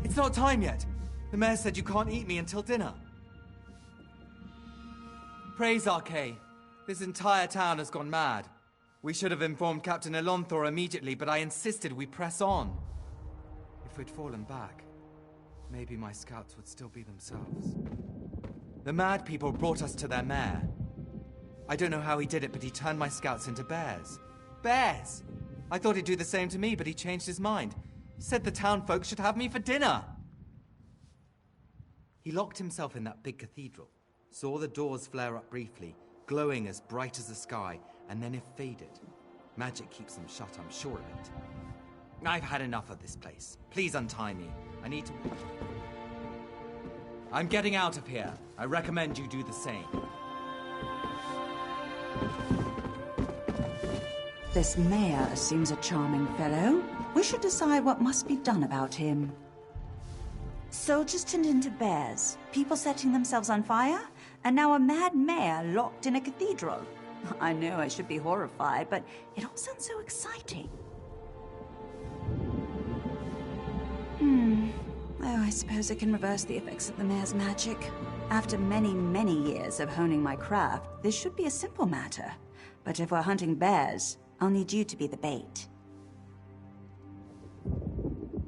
It's not time yet. The mayor said you can't eat me until dinner. Praise Arcane. This entire town has gone mad. We should have informed Captain Elonthor immediately, but I insisted we press on. If we'd fallen back, maybe my scouts would still be themselves. The mad people brought us to their mayor. I don't know how he did it, but he turned my scouts into bears. Bears! I thought he'd do the same to me, but he changed his mind. Said the town folks should have me for dinner. He locked himself in that big cathedral, Saw the doors flare up briefly, glowing as bright as the sky, and then it faded. Magic keeps them shut, I'm sure of it. I've had enough of this place. Please untie me. I need to... I'm getting out of here. I recommend you do the same. This mayor seems a charming fellow. We should decide what must be done about him. Soldiers turned into bears, people setting themselves on fire, and now a mad mayor locked in a cathedral. I know I should be horrified, but it all sounds so exciting. Oh, I suppose I can reverse the effects of the mayor's magic. After many, many years of honing my craft, this should be a simple matter. But if we're hunting bears, I'll need you to be the bait.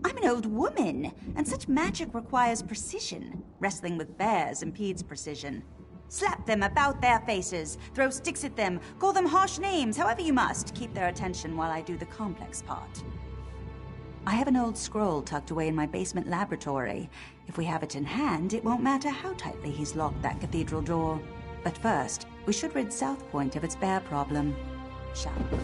I'm an old woman, and such magic requires precision. Wrestling with bears impedes precision. Slap them about their faces, throw sticks at them, call them harsh names, however you must. Keep their attention while I do the complex part. I have an old scroll tucked away in my basement laboratory. If we have it in hand, it won't matter how tightly he's locked that cathedral door. But first, we should rid South Point of its bear problem. Shall we?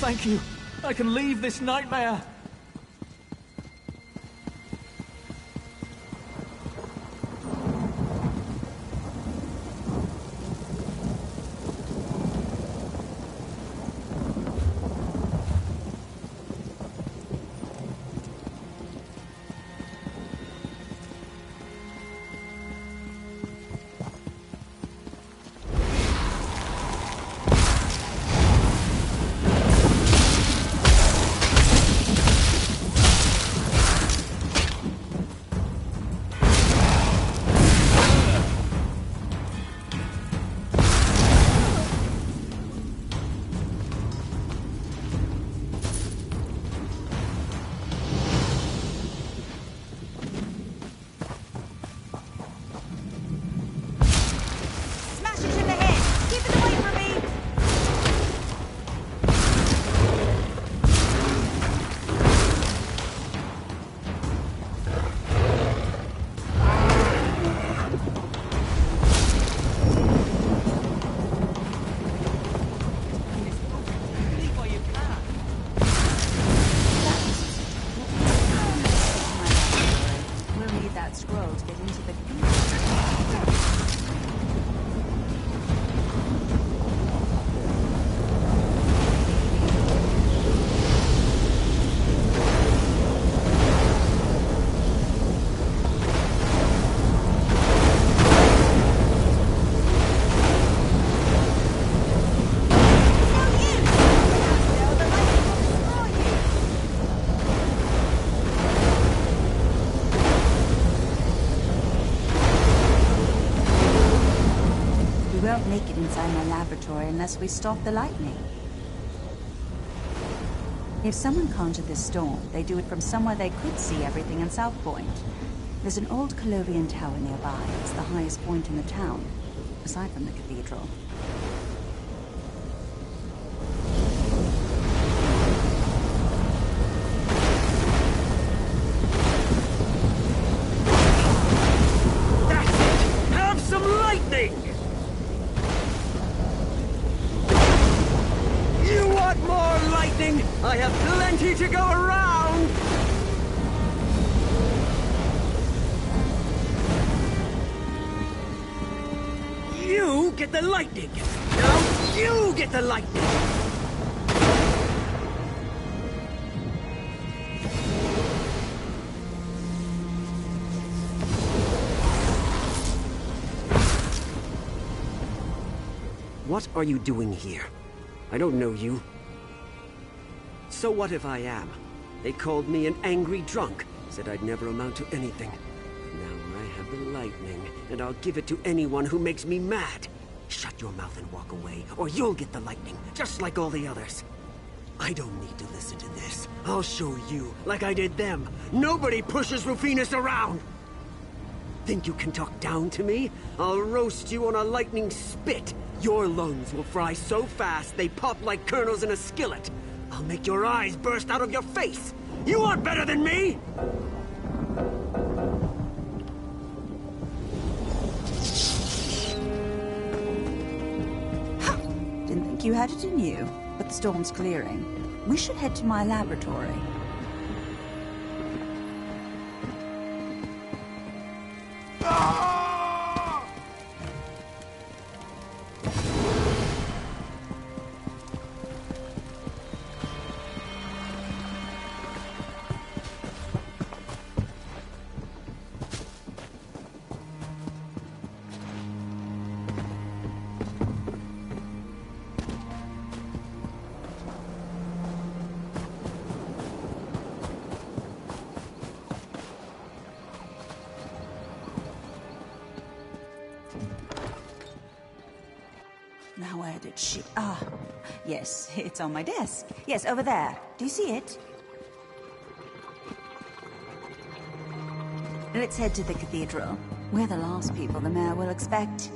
Thank you. I can leave this nightmare. Make it inside my laboratory unless we stop the lightning. If someone conjured this storm, they do it from somewhere they could see everything in South Point. There's an old Colovian tower nearby. It's the highest point in the town, aside from the cathedral. That's it! Have some lightning! More lightning! I have plenty to go around! You get the lightning! Now you get the lightning! What are you doing here? I don't know you. So what if I am? They called me an angry drunk, said I'd never amount to anything. Now I have the lightning, and I'll give it to anyone who makes me mad. Shut your mouth and walk away, or you'll get the lightning, just like all the others. I don't need to listen to this. I'll show you, like I did them. Nobody pushes Rufinus around! Think you can talk down to me? I'll roast you on a lightning spit. Your lungs will fry so fast they pop like kernels in a skillet. I'll make your eyes burst out of your face. You aren't better than me! Didn't think you had it in you, but the storm's clearing. We should head to my laboratory. Now where did she... Ah, yes, it's on my desk. Yes, over there. Do you see it? Let's head to the cathedral. We're the last people the mayor will expect.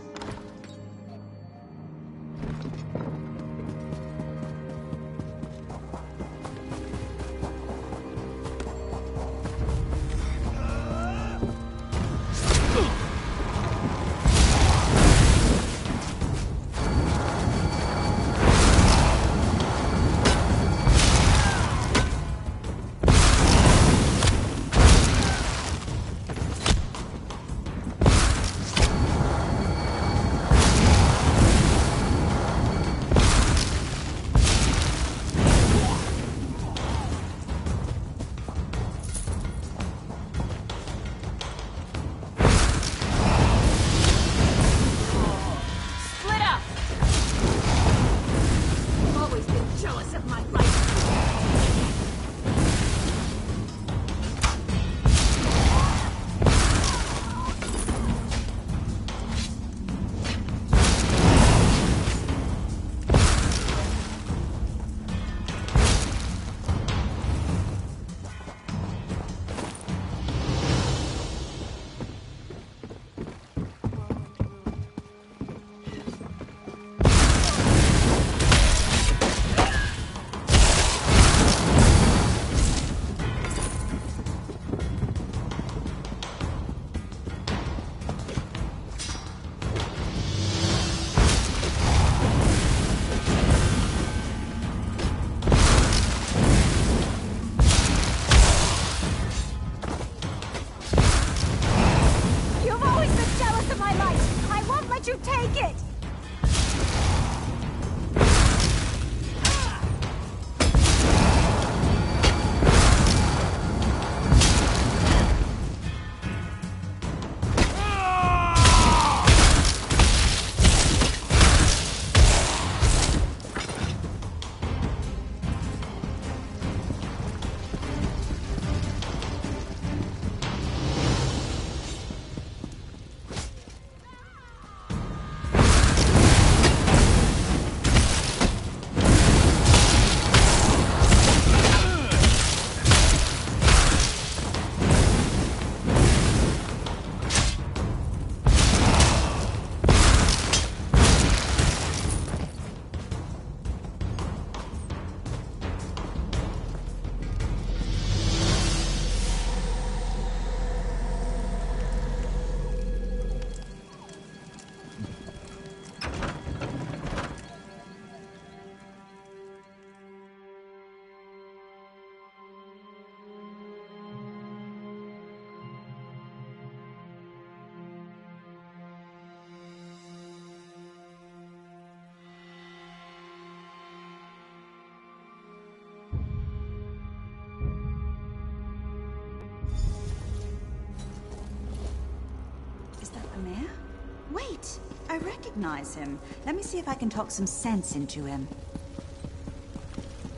Wait, I recognize him. Let me see if I can talk some sense into him.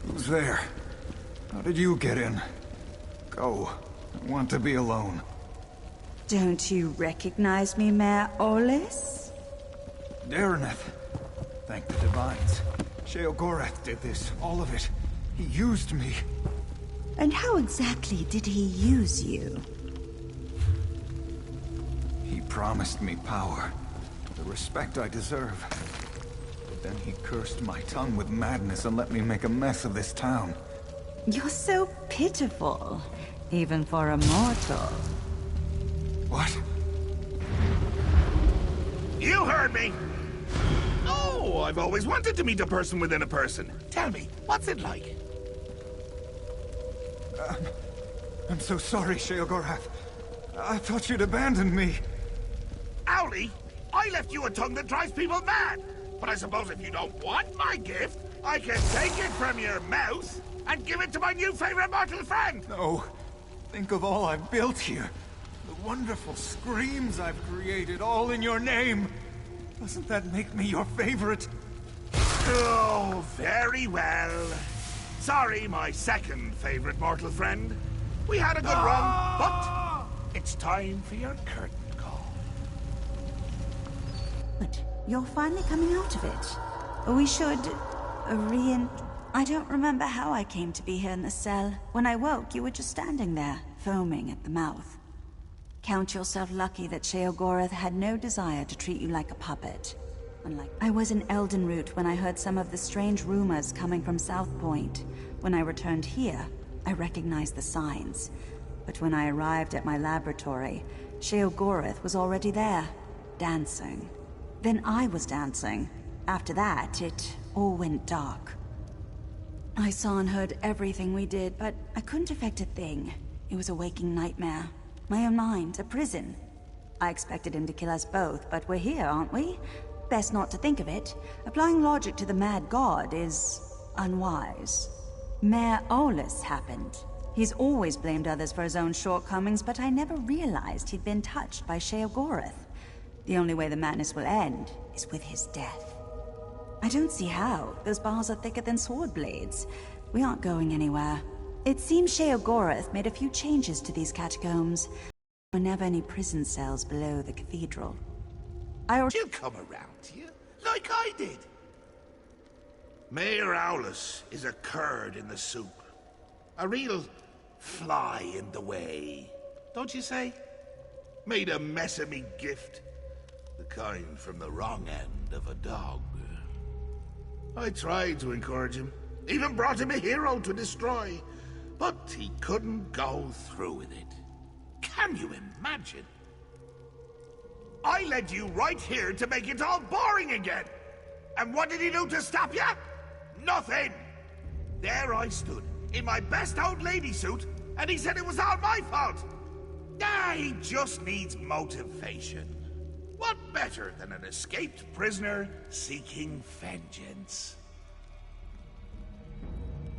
Who's there? How did you get in? Go. I want to be alone. Don't you recognize me, Mayor Olis? Dareneth. Thank the Divines. Sheogorath did this, all of it. He used me. And how exactly did he use you? He promised me power, the respect I deserve. But then he cursed my tongue with madness and let me make a mess of this town. You're so pitiful, even for a mortal. What? You heard me! Oh, I've always wanted to meet a person within a person. Tell me, what's it like? I'm so sorry, Sheogorath. I thought you'd abandoned me. Owlie, I left you a tongue that drives people mad. But I suppose if you don't want my gift, I can take it from your mouth and give it to my new favorite mortal friend. No. Think of all I've built here. The wonderful screams I've created, all in your name. Doesn't that make me your favorite? Oh, very well. Sorry, my second favorite mortal friend. We had a good run, but it's time for your curtain call. But you're finally coming out of it. We should... I don't remember how I came to be here in the cell. When I woke, you were just standing there, foaming at the mouth. Count yourself lucky that Sheogorath had no desire to treat you like a puppet. Unlike I was in Eldenroot when I heard some of the strange rumors coming from South Point. When I returned here, I recognized the signs. But when I arrived at my laboratory, Sheogorath was already there, dancing. Then I was dancing. After that, it all went dark. I saw and heard everything we did, but I couldn't affect a thing. It was a waking nightmare. My own mind, a prison. I expected him to kill us both, but we're here, aren't we? Best not to think of it. Applying logic to the mad god is... unwise. Mayor Olis happened. He's always blamed others for his own shortcomings, but I never realized he'd been touched by Sheogorath. The only way the madness will end is with his death. I don't see how. Those bars are thicker than sword blades. We aren't going anywhere. It seems Sheogorath made a few changes to these catacombs. There were never any prison cells below the cathedral. She'll come around to you, like I did. Mayor Owlis is a curd in the soup. A real fly in the way, don't you say? Made a mess of me gift. The kind from the wrong end of a dog. I tried to encourage him. Even brought him a hero to destroy. But he couldn't go through with it. Can you imagine? I led you right here to make it all boring again. And what did he do to stop you? Nothing. There I stood, in my best old lady suit, and he said it was all my fault. He just needs motivation. What better than an escaped prisoner seeking vengeance?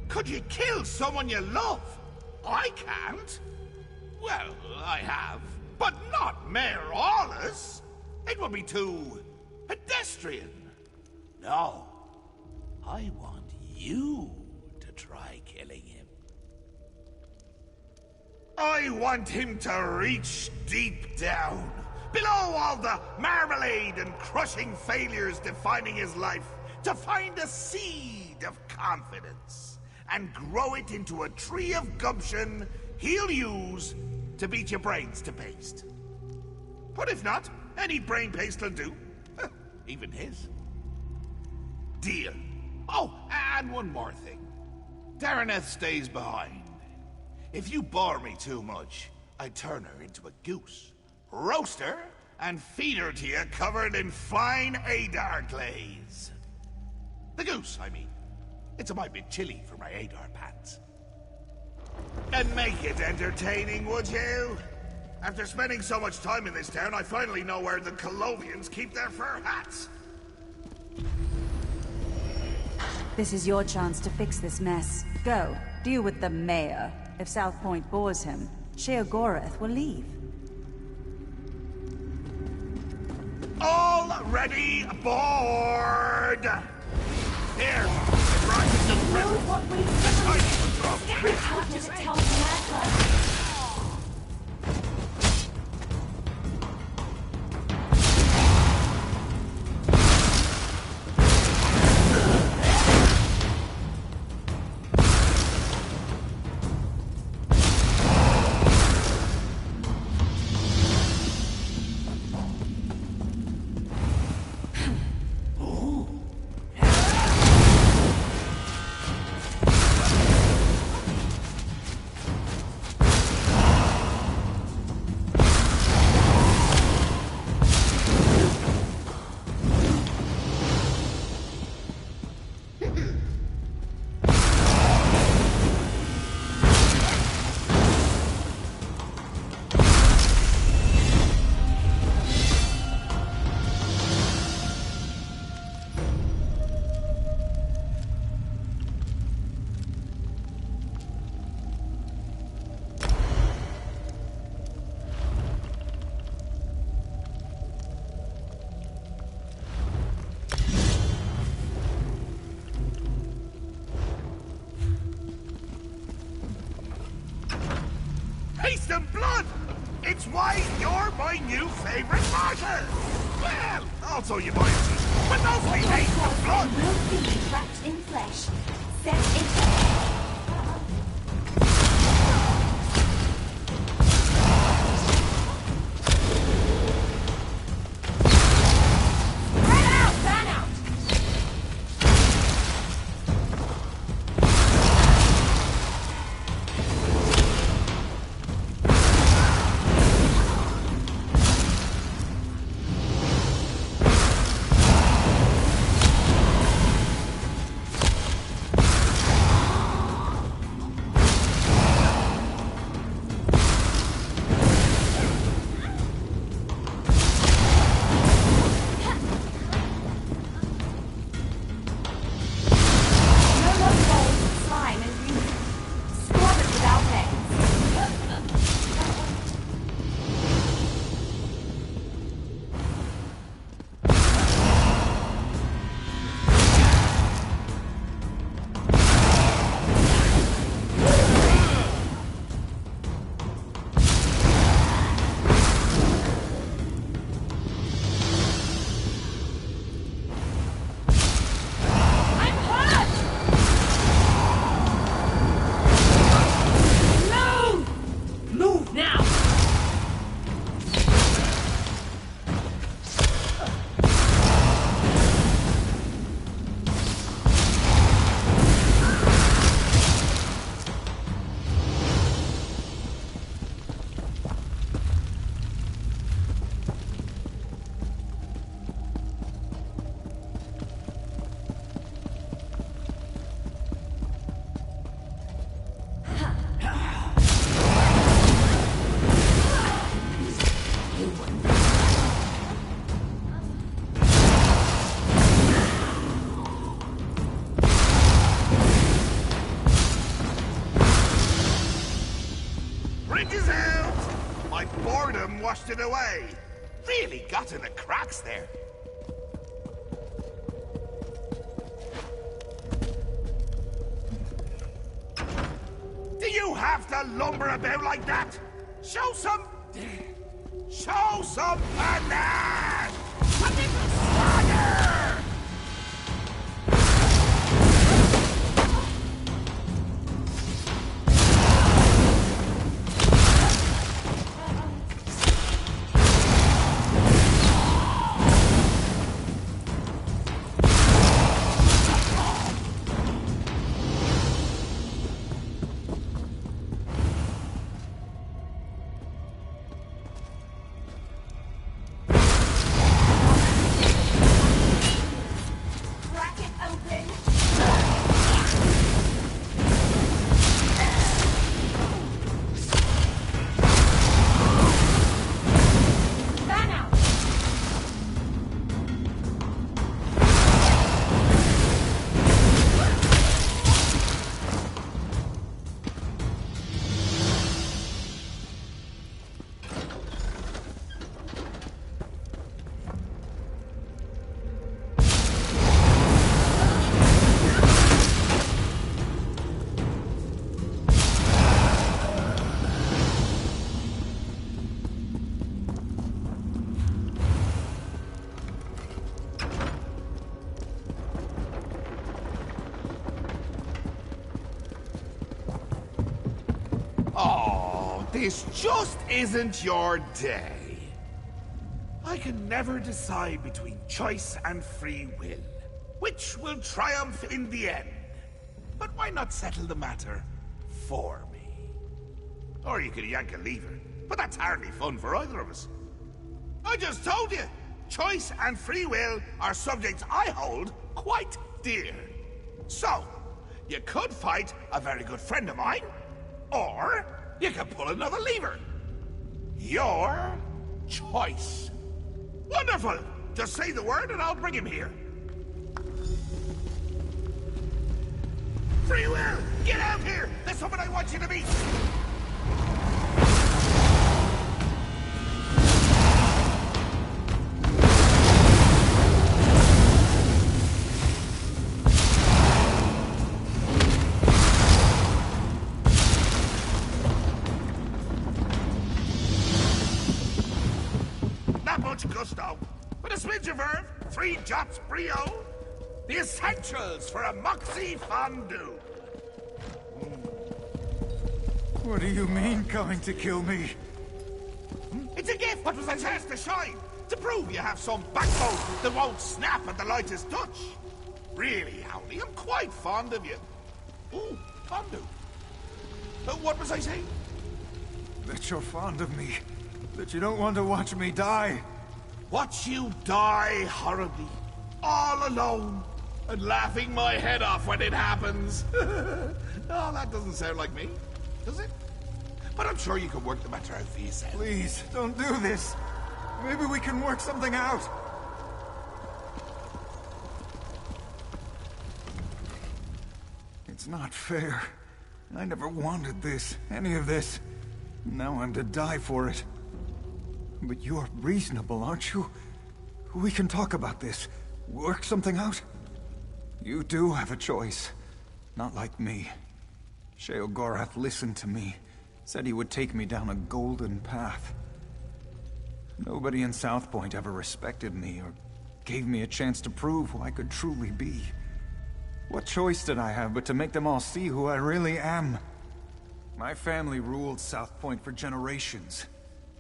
Could you kill someone you love? I can't. Well, I have, but not Mayor Olis. It would be too pedestrian. No, I want you to try killing him. I want him to reach deep down, below all the marmalade and crushing failures defining his life, to find a seed of confidence and grow it into a tree of gumption he'll use to beat your brains to paste. But if not, any brain paste will do. Even his. Deal. Oh, and one more thing. Dareneth stays behind. If you bore me too much, I turn her into a goose, roast her, and feed her to you covered in fine Adar glaze. The goose, I mean. It's a mite bit chilly for my Adar pants. And make it entertaining, would you? After spending so much time in this town, I finally know where the Colovians keep their fur hats. This is your chance to fix this mess. Go, deal with the mayor. If South Point bores him, Sheogorath will leave. All ready aboard! Here, it rises to the tiny patrol. It's why you're my new favorite martyr! Well, also you might see, but mostly hate the blood! Will be trapped in flesh. Set it. Washed it away. Really got in the cracks there. Do you have to lumber about like that? Show some panache! A little swagger! This just isn't your day. I can never decide between choice and free will. Which will triumph in the end? But why not settle the matter for me? Or you could yank a lever, but that's hardly fun for either of us. I just told you, choice and free will are subjects I hold quite dear. So, you could fight a very good friend of mine, or you can pull another lever. Your choice. Wonderful! Just say the word and I'll bring him here. Free will! Get out here! There's someone I want you to meet! a smidge of verve, 3 jots brio, the essentials for a moxie fondue. What do you mean, coming to kill me? It's a gift! What was a chance to shine? To prove you have some backbone that won't snap at the lightest touch. Really, Howley, I'm quite fond of you. Ooh, fondue. What was I saying? That you're fond of me. That you don't want to watch me die. Watch you die horribly. All alone. And laughing my head off when it happens. Oh, that doesn't sound like me, does it? But I'm sure you can work the matter out for yourself. Please, don't do this. Maybe we can work something out. It's not fair. I never wanted this, any of this. Now I'm to die for it. But you're reasonable, aren't you? We can talk about this. Work something out. You do have a choice. Not like me. Sheogorath listened to me. Said he would take me down a golden path. Nobody in South Point ever respected me or gave me a chance to prove who I could truly be. What choice did I have but to make them all see who I really am? My family ruled South Point for generations.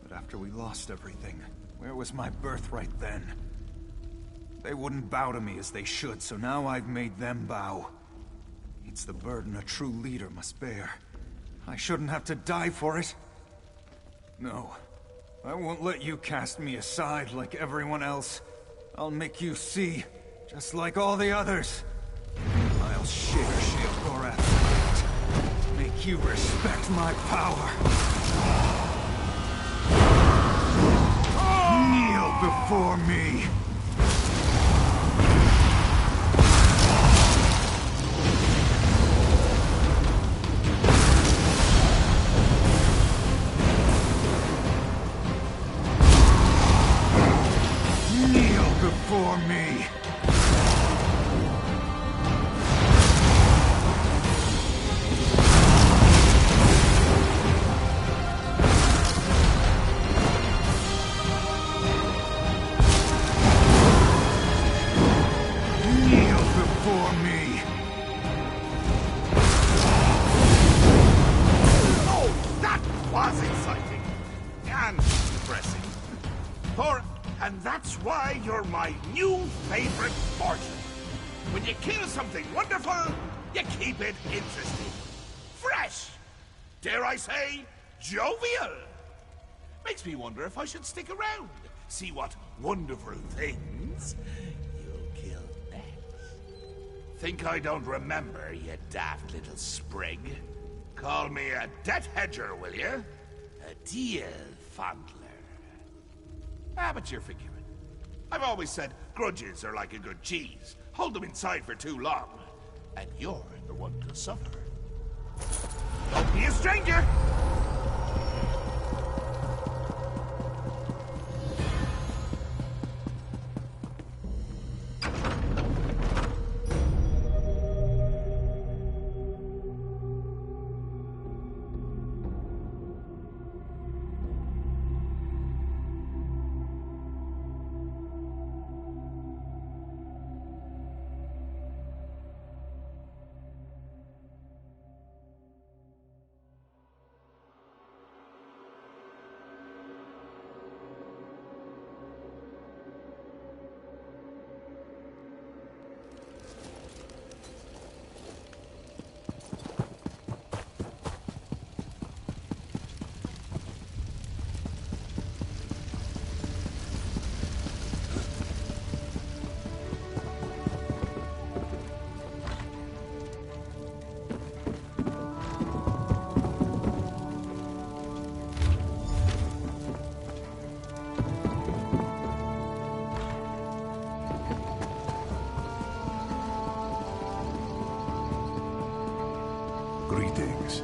But after we lost everything, where was my birthright then? They wouldn't bow to me as they should, so now I've made them bow. It's the burden a true leader must bear. I shouldn't have to die for it. No, I won't let you cast me aside like everyone else. I'll make you see, just like all the others. I'll share Sheogorath's fate. Make you respect my power. Kneel before me. For me. Kneel before me. Oh, that was exciting and depressing. And that's why you're my new favorite portion. When you kill something wonderful, you keep it interesting. Fresh. Dare I say, jovial. Makes me wonder if I should stick around. See what wonderful things you'll kill next. Think I don't remember, you daft little sprig? Call me a debt hedger, will you? A deal fondler. Ah, but you're figuring. I've always said grudges are like a good cheese. Hold them inside for too long, and you're the one to suffer. Don't be a stranger! Greetings.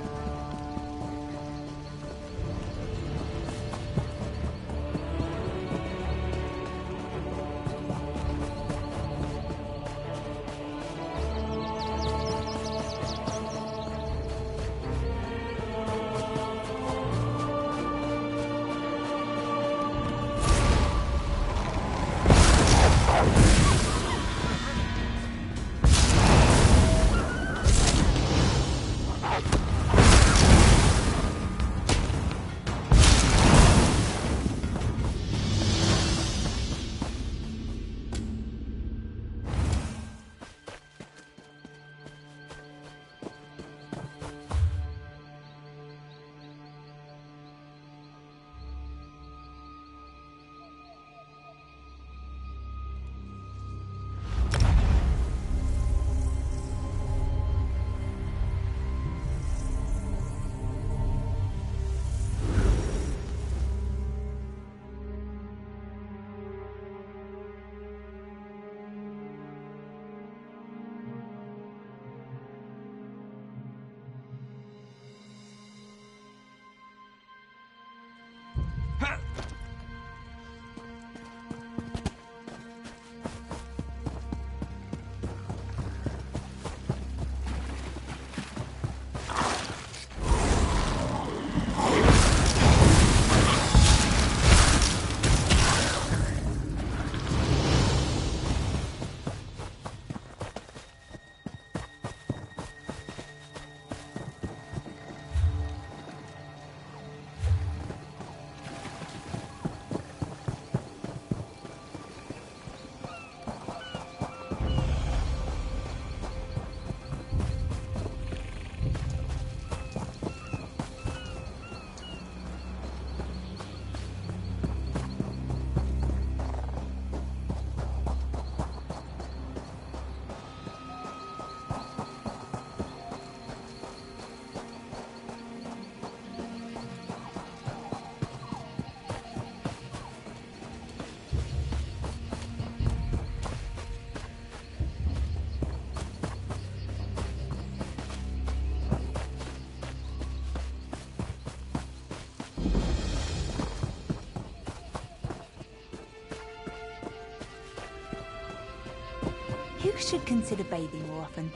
should consider bathing more often.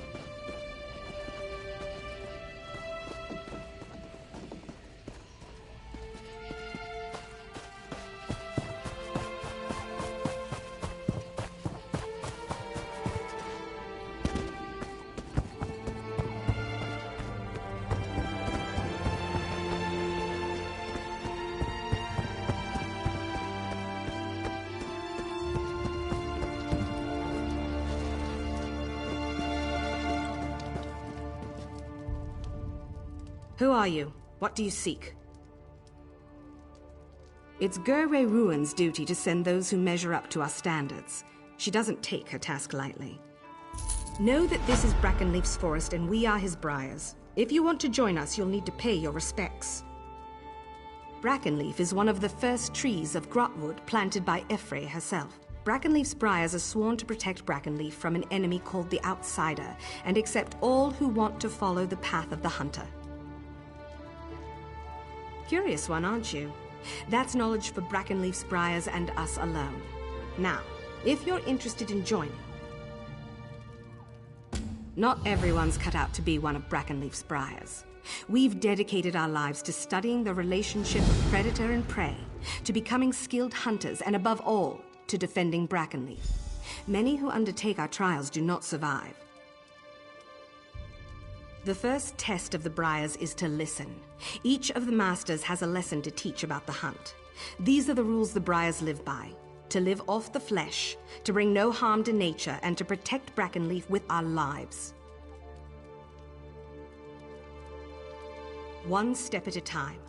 Who are you? What do you seek? It's Gerway Ruin's duty to send those who measure up to our standards. She doesn't take her task lightly. Know that this is Brackenleaf's forest and we are his briars. If you want to join us, you'll need to pay your respects. Brackenleaf is one of the first trees of Grotwood planted by Ephrae herself. Brackenleaf's briars are sworn to protect Brackenleaf from an enemy called the Outsider and accept all who want to follow the path of the Hunter. Curious one, aren't you? That's knowledge for Brackenleaf's briars and us alone. Now, if you're interested in joining... Not everyone's cut out to be one of Brackenleaf's briars. We've dedicated our lives to studying the relationship of predator and prey, to becoming skilled hunters, and above all, to defending Brackenleaf. Many who undertake our trials do not survive. The first test of the Briars is to listen. Each of the Masters has a lesson to teach about the hunt. These are the rules the Briars live by. To live off the flesh, to bring no harm to nature, and to protect Brackenleaf with our lives. One step at a time.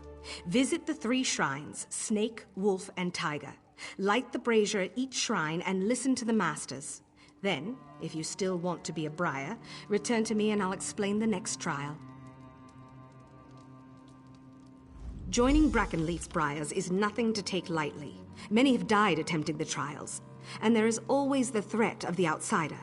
Visit the 3 shrines, Snake, Wolf, and Tiger. Light the brazier at each shrine and listen to the Masters. Then, if you still want to be a Briar, return to me and I'll explain the next trial. Joining Brackenleaf's Briars is nothing to take lightly. Many have died attempting the trials, and there is always the threat of the Outsider.